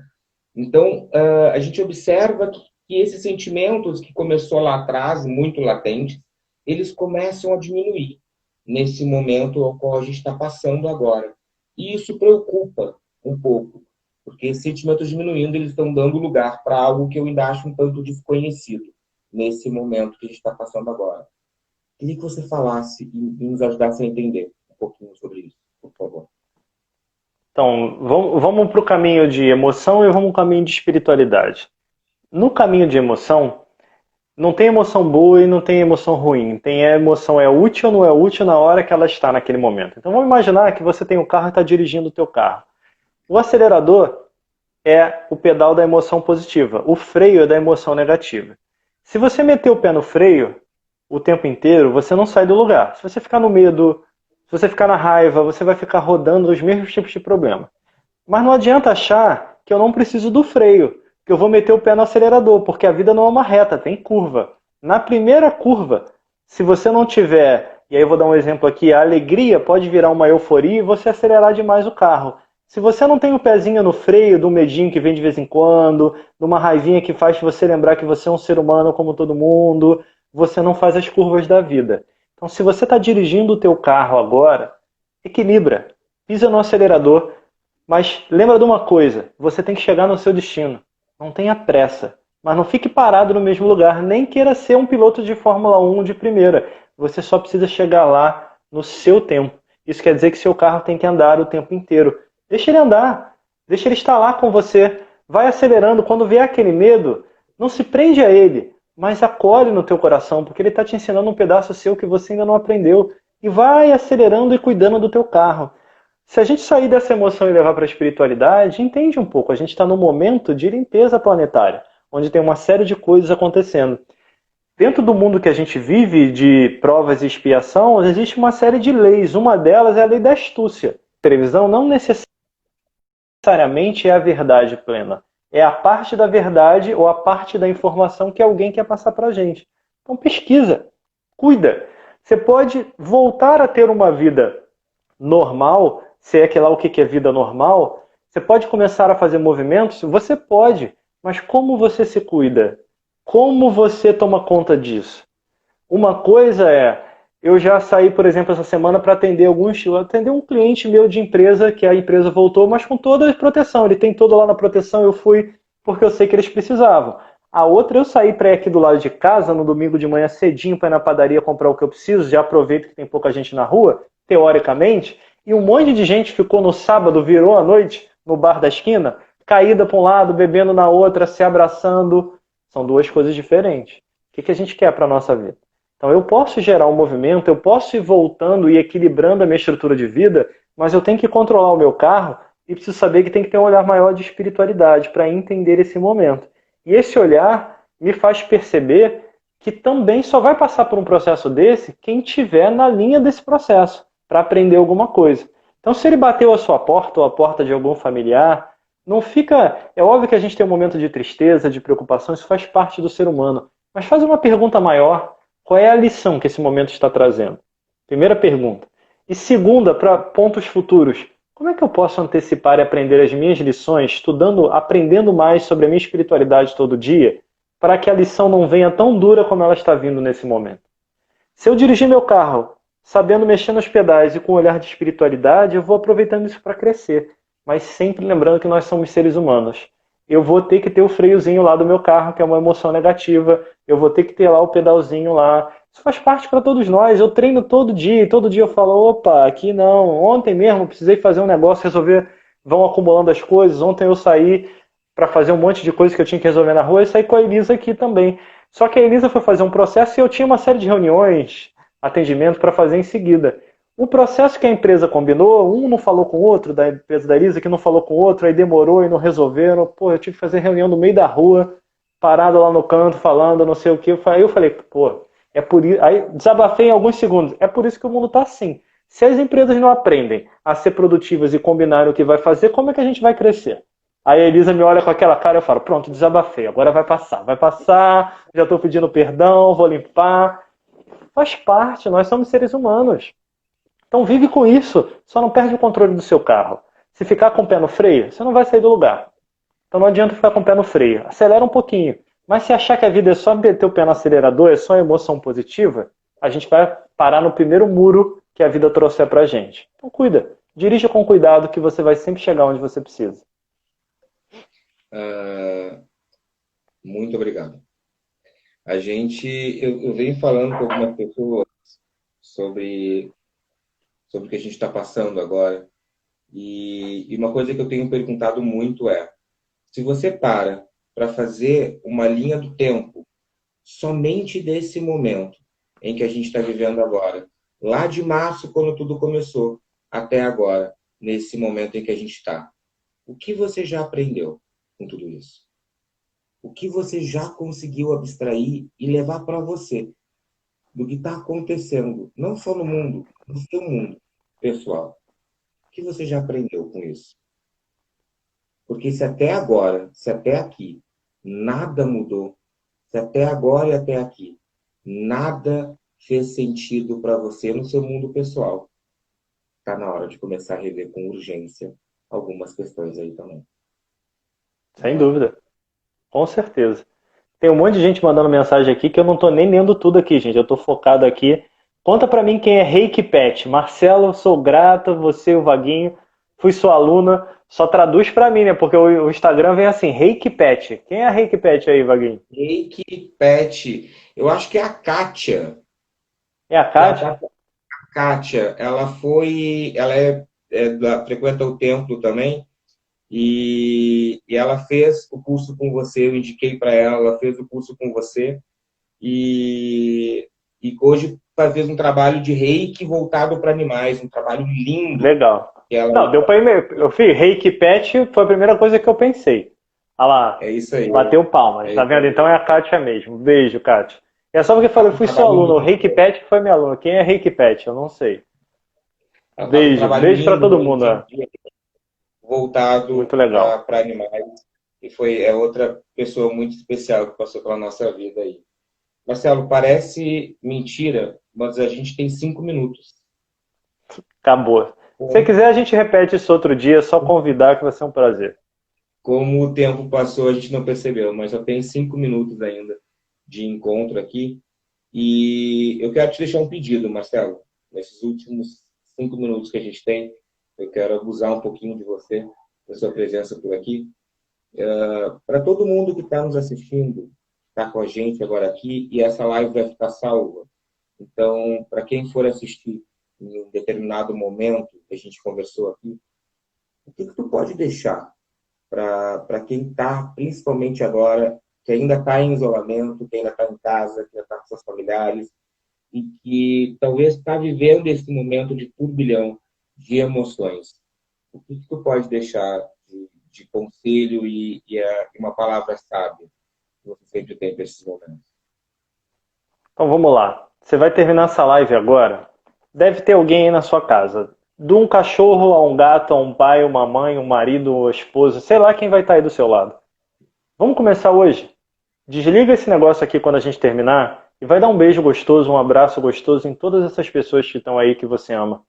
Então, a gente observa que esses sentimentos que começou lá atrás, muito latentes, eles começam a diminuir nesse momento ao qual a gente está passando agora. E isso preocupa um pouco, porque esses sentimentos diminuindo, eles estão dando lugar para algo que eu ainda acho um tanto desconhecido nesse momento que a gente está passando agora. Queria que você falasse e nos ajudasse a entender um pouquinho sobre isso, por favor. Então, vamos para o caminho de emoção e vamos para o caminho de espiritualidade. No caminho de emoção, não tem emoção boa e não tem emoção ruim. Tem a emoção é útil ou não é útil na hora que ela está naquele momento. Então vamos imaginar que você tem um carro e está dirigindo o teu carro. O acelerador é o pedal da emoção positiva. O freio é da emoção negativa. Se você meter o pé no freio o tempo inteiro, você não sai do lugar. Se você ficar no medo, se você ficar na raiva, você vai ficar rodando os mesmos tipos de problema. Mas não adianta achar que eu não preciso do freio, que eu vou meter o pé no acelerador, porque a vida não é uma reta, tem curva. Na primeira curva, se você não tiver, e aí eu vou dar um exemplo aqui, a alegria pode virar uma euforia e você acelerar demais o carro. Se você não tem o pezinho no freio, do medinho que vem de vez em quando, de uma raivinha que faz você lembrar que você é um ser humano como todo mundo, você não faz as curvas da vida. Então, se você está dirigindo o teu carro agora, equilibra, pisa no acelerador, mas lembra de uma coisa, você tem que chegar no seu destino. Não tenha pressa, mas não fique parado no mesmo lugar, nem queira ser um piloto de Fórmula 1 de primeira. Você só precisa chegar lá no seu tempo. Isso quer dizer que seu carro tem que andar o tempo inteiro. Deixa ele andar, deixa ele estar lá com você. Vai acelerando, quando vier aquele medo, não se prende a ele, mas acolhe no teu coração, porque ele está te ensinando um pedaço seu que você ainda não aprendeu. E vai acelerando e cuidando do teu carro. Se a gente sair dessa emoção e levar para a espiritualidade, entende um pouco. A gente está num momento de limpeza planetária, onde tem uma série de coisas acontecendo. Dentro do mundo que a gente vive, de provas e expiação, existe uma série de leis. Uma delas é a lei da astúcia. A televisão não necessariamente é a verdade plena. É a parte da verdade ou a parte da informação que alguém quer passar para a gente. Então pesquisa, cuida. Você pode voltar a ter uma vida normal, se é que lá o que é vida normal, você pode começar a fazer movimentos? Você pode, mas como você se cuida? Como você toma conta disso? Uma coisa é, eu já saí, por exemplo, essa semana para atender um cliente meu de empresa, que a empresa voltou, mas com toda a proteção. Ele tem todo lá na proteção, eu fui porque eu sei que eles precisavam. A outra, eu saí para ir aqui do lado de casa, no domingo de manhã cedinho, para ir na padaria comprar o que eu preciso, já aproveito que tem pouca gente na rua, teoricamente, e um monte de gente ficou no sábado, virou à noite, no bar da esquina, caída para um lado, bebendo na outra, se abraçando. São duas coisas diferentes. O que a gente quer para a nossa vida? Então eu posso gerar um movimento, eu posso ir voltando e equilibrando a minha estrutura de vida, mas eu tenho que controlar o meu carro e preciso saber que tem que ter um olhar maior de espiritualidade para entender esse momento. E esse olhar me faz perceber que também só vai passar por um processo desse quem estiver na linha desse processo, para aprender alguma coisa. Então, se ele bateu a sua porta ou a porta de algum familiar, não fica... É óbvio que a gente tem um momento de tristeza, de preocupação, isso faz parte do ser humano. Mas faz uma pergunta maior, qual é a lição que esse momento está trazendo? Primeira pergunta. E segunda, para pontos futuros, como é que eu posso antecipar e aprender as minhas lições, estudando, aprendendo mais sobre a minha espiritualidade todo dia, para que a lição não venha tão dura como ela está vindo nesse momento? Se eu dirigir meu carro sabendo mexer nos pedais e com um olhar de espiritualidade, eu vou aproveitando isso para crescer. Mas sempre lembrando que nós somos seres humanos. Eu vou ter que ter o freiozinho lá do meu carro, que é uma emoção negativa. Eu vou ter que ter lá o pedalzinho lá. Isso faz parte para todos nós. Eu treino todo dia. E todo dia eu falo, opa, aqui não. Ontem mesmo precisei fazer um negócio, resolver. Vão acumulando as coisas. Ontem eu saí para fazer um monte de coisas que eu tinha que resolver na rua. E saí com a Elisa aqui também. Só que a Elisa foi fazer um processo e eu tinha uma série de reuniões, atendimento para fazer em seguida. O processo que a empresa combinou, um não falou com o outro, da empresa da Elisa, que não falou com o outro, aí demorou e não resolveram. Pô, eu tive que fazer reunião no meio da rua, parado lá no canto, falando não sei o que. Aí eu falei, pô, é por isso. Aí desabafei em alguns segundos. É por isso que o mundo está assim. Se as empresas não aprendem a ser produtivas e combinarem o que vai fazer, como é que a gente vai crescer? Aí a Elisa me olha com aquela cara e eu falo, pronto, desabafei, agora vai passar, já estou pedindo perdão, vou limpar. Faz parte, nós somos seres humanos. Então vive com isso, só não perde o controle do seu carro. Se ficar com o pé no freio, você não vai sair do lugar. Então não adianta ficar com o pé no freio. Acelera um pouquinho. Mas se achar que a vida é só meter o pé no acelerador, é só emoção positiva, a gente vai parar no primeiro muro que a vida trouxer pra gente. Então cuida. Dirija com cuidado que você vai sempre chegar onde você precisa. Muito obrigado. Eu venho falando com algumas pessoas sobre o que a gente está passando agora. E uma coisa que eu tenho perguntado muito é, se você para fazer uma linha do tempo somente desse momento em que a gente está vivendo agora, lá de março, quando tudo começou, até agora, nesse momento em que a gente está, o que você já aprendeu com tudo isso? O que você já conseguiu abstrair e levar para você do que está acontecendo, não só no mundo, no seu mundo pessoal? O que você já aprendeu com isso? Porque se até agora, se até aqui, nada mudou, se até agora e até aqui, nada fez sentido para você no seu mundo pessoal, está na hora de começar a rever com urgência algumas questões aí também. Sem dúvida. Com certeza. Tem um monte de gente mandando mensagem aqui que eu não tô nem lendo tudo aqui, gente. Eu tô focado aqui. Conta pra mim quem é Reiki Pet. Marcelo, sou grata, você e o Vaguinho. Fui sua aluna. Só traduz pra mim, né? Porque o Instagram vem assim, Reiki Pet. Quem é a Reiki Pet aí, Vaguinho? Reiki Pet. Eu acho que é a Kátia. É a Kátia? A Kátia, ela frequenta o templo também. E ela fez o curso com você, eu indiquei para ela fez o curso com você e hoje fez um trabalho de reiki voltado para animais, um trabalho lindo. Legal. Não, deu para ir. Eu fiz Reiki Pet, foi a primeira coisa que eu pensei. Olha lá, é isso aí. Bateu palmas, tá vendo? Então é a Kátia mesmo. Beijo, Kátia. É só porque eu falei, fui sua aluna, o Reiki Pet foi minha aluna. Quem é Reiki Pet? Eu não sei. Beijo para todo mundo. Voltado para animais. E é outra pessoa muito especial que passou pela nossa vida aí. Marcelo, parece mentira, mas a gente tem 5 minutos. Acabou. Se você quiser, a gente repete isso outro dia, é só convidar que vai ser um prazer. Como o tempo passou, a gente não percebeu, mas só tem 5 minutos ainda de encontro aqui. E eu quero te deixar um pedido, Marcelo. Nesses últimos 5 minutos que a gente tem, eu quero abusar um pouquinho de você, da sua presença por aqui. Para todo mundo que está nos assistindo, está com a gente agora aqui, e essa live vai ficar salva. Então, para quem for assistir em um determinado momento que a gente conversou aqui, o que tu pode deixar para quem está, principalmente agora, que ainda está em isolamento, que ainda está em casa, que ainda está com seus familiares, e que talvez está vivendo esse momento de turbilhão de emoções? O que tu pode deixar de conselho e uma palavra sábia que você sempre tem para esses momentos? Então vamos lá. Você vai terminar essa live agora. Deve ter alguém aí na sua casa. De um cachorro a um gato, a um pai, uma mãe, um marido, uma esposa, sei lá quem vai estar aí do seu lado. Vamos começar hoje? Desliga esse negócio aqui quando a gente terminar e vai dar um beijo gostoso, um abraço gostoso em todas essas pessoas que estão aí que você ama.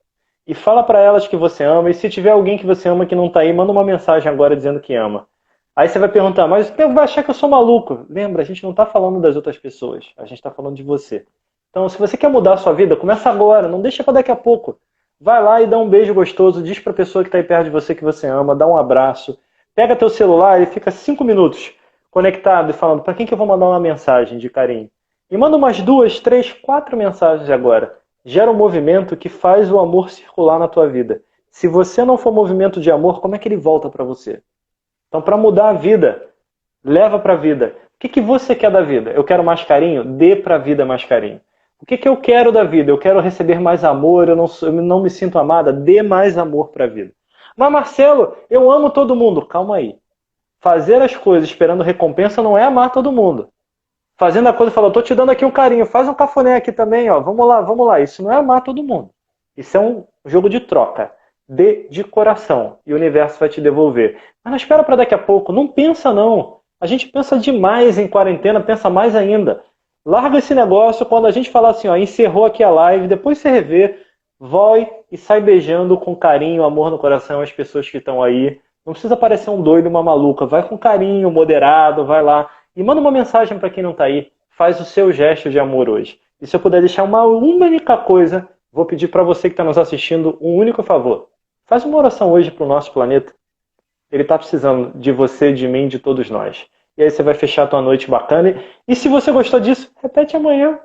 E fala para elas que você ama, e se tiver alguém que você ama que não tá aí, manda uma mensagem agora dizendo que ama. Aí você vai perguntar, mas vai achar que eu sou maluco. Lembra, a gente não tá falando das outras pessoas, a gente tá falando de você. Então, se você quer mudar a sua vida, começa agora, não deixa para daqui a pouco. Vai lá e dá um beijo gostoso, diz pra pessoa que tá aí perto de você que você ama, dá um abraço. Pega teu celular e fica 5 minutos conectado e falando, para quem que eu vou mandar uma mensagem de carinho? E manda umas 2, 3, 4 mensagens agora. Gera um movimento que faz o amor circular na tua vida. Se você não for movimento de amor, como é que ele volta para você? Então, para mudar a vida, leva para a vida. O que você quer da vida? Eu quero mais carinho? Dê para a vida mais carinho. O que eu quero da vida? Eu quero receber mais amor, eu não me sinto amada? Dê mais amor para a vida. Mas Marcelo, eu amo todo mundo. Calma aí. Fazer as coisas esperando recompensa não é amar todo mundo. Fazendo a coisa e falando, tô te dando aqui um carinho, faz um cafuné aqui também, ó. Vamos lá, vamos lá. Isso não é amar todo mundo. Isso é um jogo de troca. Dê de coração. E o universo vai te devolver. Mas não espera para daqui a pouco. Não pensa, não. A gente pensa demais em quarentena, pensa mais ainda. Larga esse negócio quando a gente falar assim, ó, encerrou aqui a live, depois você revê. Vai e sai beijando com carinho, amor no coração as pessoas que estão aí. Não precisa parecer um doido, uma maluca. Vai com carinho, moderado, vai lá. E manda uma mensagem para quem não está aí. Faz o seu gesto de amor hoje. E se eu puder deixar uma única coisa, vou pedir para você que está nos assistindo um único favor. Faz uma oração hoje para o nosso planeta. Ele está precisando de você, de mim, de todos nós. E aí você vai fechar a tua noite bacana. E se você gostou disso, repete amanhã.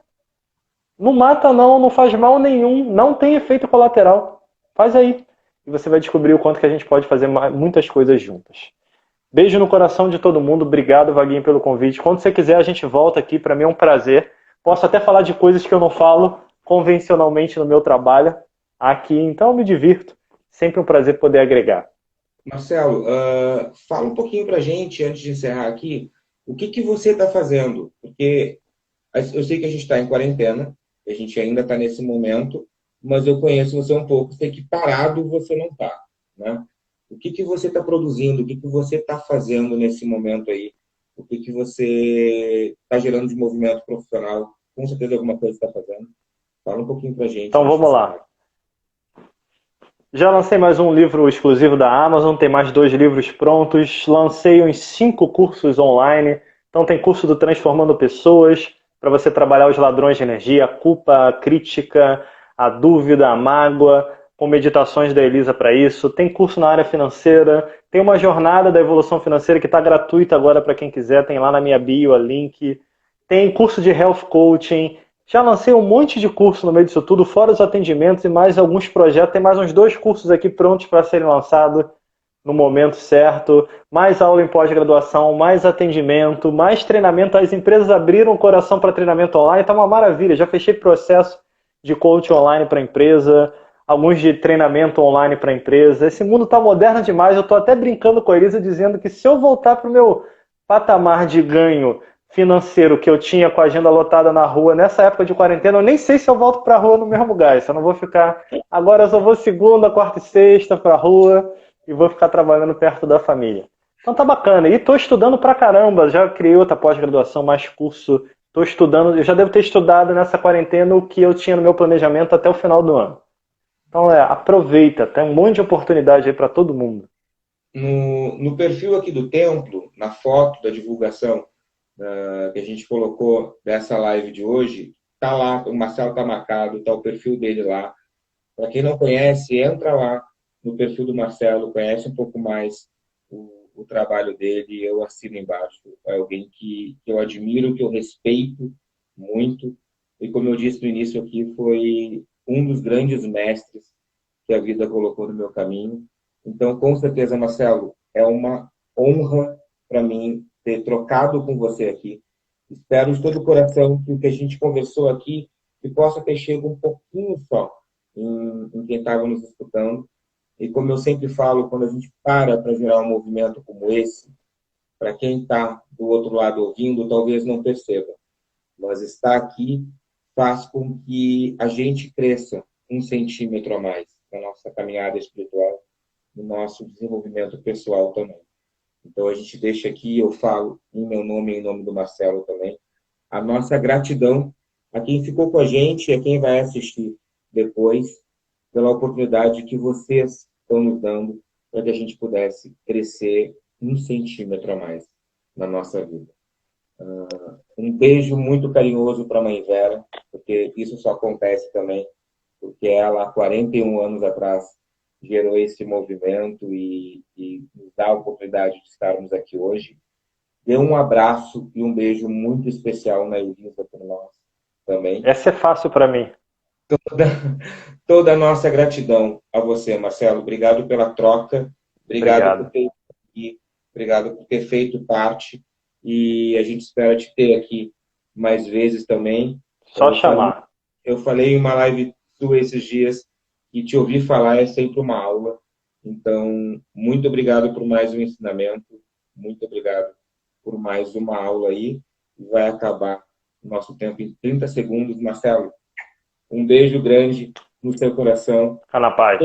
Não mata não, não faz mal nenhum, não tem efeito colateral. Faz aí. E você vai descobrir o quanto que a gente pode fazer muitas coisas juntas. Beijo no coração de todo mundo. Obrigado, Vaguinho, pelo convite. Quando você quiser, a gente volta aqui. Para mim é um prazer. Posso até falar de coisas que eu não falo convencionalmente no meu trabalho aqui. Então eu me divirto. Sempre um prazer poder agregar. Marcelo, fala um pouquinho para a gente, antes de encerrar aqui, o que você está fazendo? Porque eu sei que a gente está em quarentena, a gente ainda está nesse momento, mas eu conheço você um pouco, sei que parado você não está, né? O que você está produzindo? O que você está fazendo nesse momento aí? O que você está gerando de movimento profissional? Com certeza alguma coisa está fazendo. Fala um pouquinho para a gente. Então vamos lá. Já lancei mais um livro exclusivo da Amazon, tem mais 2 livros prontos. Lancei uns 5 cursos online. Então tem curso do Transformando Pessoas, para você trabalhar os ladrões de energia, a culpa, a crítica, a dúvida, a mágoa, com meditações da Elisa para isso. Tem curso na área financeira, tem uma jornada da evolução financeira que está gratuita agora para quem quiser, tem lá na minha bio a link. Tem curso de health coaching. Já lancei um monte de curso no meio disso tudo, fora os atendimentos e mais alguns projetos. Tem mais uns 2 cursos aqui prontos para serem lançados no momento certo. Mais aula em pós-graduação, mais atendimento, mais treinamento. As empresas abriram o coração para treinamento online, está uma maravilha. Já fechei processo de coaching online para a empresa, alguns de treinamento online para a empresa. Esse mundo está moderno demais. Eu estou até brincando com a Elisa, dizendo que se eu voltar para o meu patamar de ganho financeiro que eu tinha com a agenda lotada na rua nessa época de quarentena, eu nem sei se eu volto para a rua no mesmo lugar. Se eu não vou ficar... Agora eu só vou segunda, quarta e sexta para a rua e vou ficar trabalhando perto da família. Então tá bacana. E tô estudando pra caramba. Já criei outra pós-graduação, mais curso. Tô estudando. Eu já devo ter estudado nessa quarentena o que eu tinha no meu planejamento até o final do ano. Então aproveita. Tem um monte de oportunidade aí para todo mundo. No perfil aqui do Templo, na foto da divulgação que a gente colocou dessa live de hoje, tá lá, o Marcelo tá marcado, tá o perfil dele lá. Para quem não conhece, entra lá no perfil do Marcelo, conhece um pouco mais o trabalho dele, eu assino embaixo. É alguém que eu admiro, que eu respeito muito, e como eu disse no início aqui, foi um dos grandes mestres que a vida colocou no meu caminho. Então, com certeza, Marcelo, é uma honra para mim ter trocado com você aqui. Espero de todo o coração que o que a gente conversou aqui que possa ter chegado um pouquinho só em quem estava nos escutando. E como eu sempre falo, quando a gente para gerar um movimento como esse, para quem está do outro lado ouvindo, talvez não perceba. Mas estar aqui faz com que a gente cresça 1 centímetro a mais na nossa caminhada espiritual, no nosso desenvolvimento pessoal também. Então, a gente deixa aqui, eu falo em meu nome e em nome do Marcelo também, a nossa gratidão a quem ficou com a gente e a quem vai assistir depois, pela oportunidade que vocês estão nos dando para que a gente pudesse crescer 1 centímetro a mais na nossa vida. Um beijo muito carinhoso para a mãe Vera, porque isso só acontece também porque ela, há 41 anos atrás, gerou esse movimento e nos dá a oportunidade de estarmos aqui hoje. Dê um abraço e um beijo muito especial na Elisa por nós também. Essa é fácil para mim. Toda a nossa gratidão a você, Marcelo. Obrigado pela troca. Obrigado. Obrigado por ter feito parte. E a gente espera te ter aqui mais vezes também. Só chamar. Eu falei em uma live sua esses dias e te ouvir falar é sempre uma aula. Então, muito obrigado por mais um ensinamento. Muito obrigado por mais uma aula aí. Vai acabar o nosso tempo em 30 segundos. Marcelo, um beijo grande no seu coração. Fica na paz.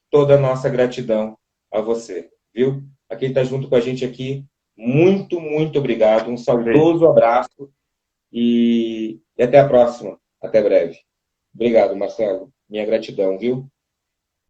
Toda a nossa gratidão a você, viu? A quem está junto com a gente aqui, muito, muito obrigado. Um saudoso abraço e até a próxima. Até breve. Obrigado, Marcelo. Minha gratidão, viu?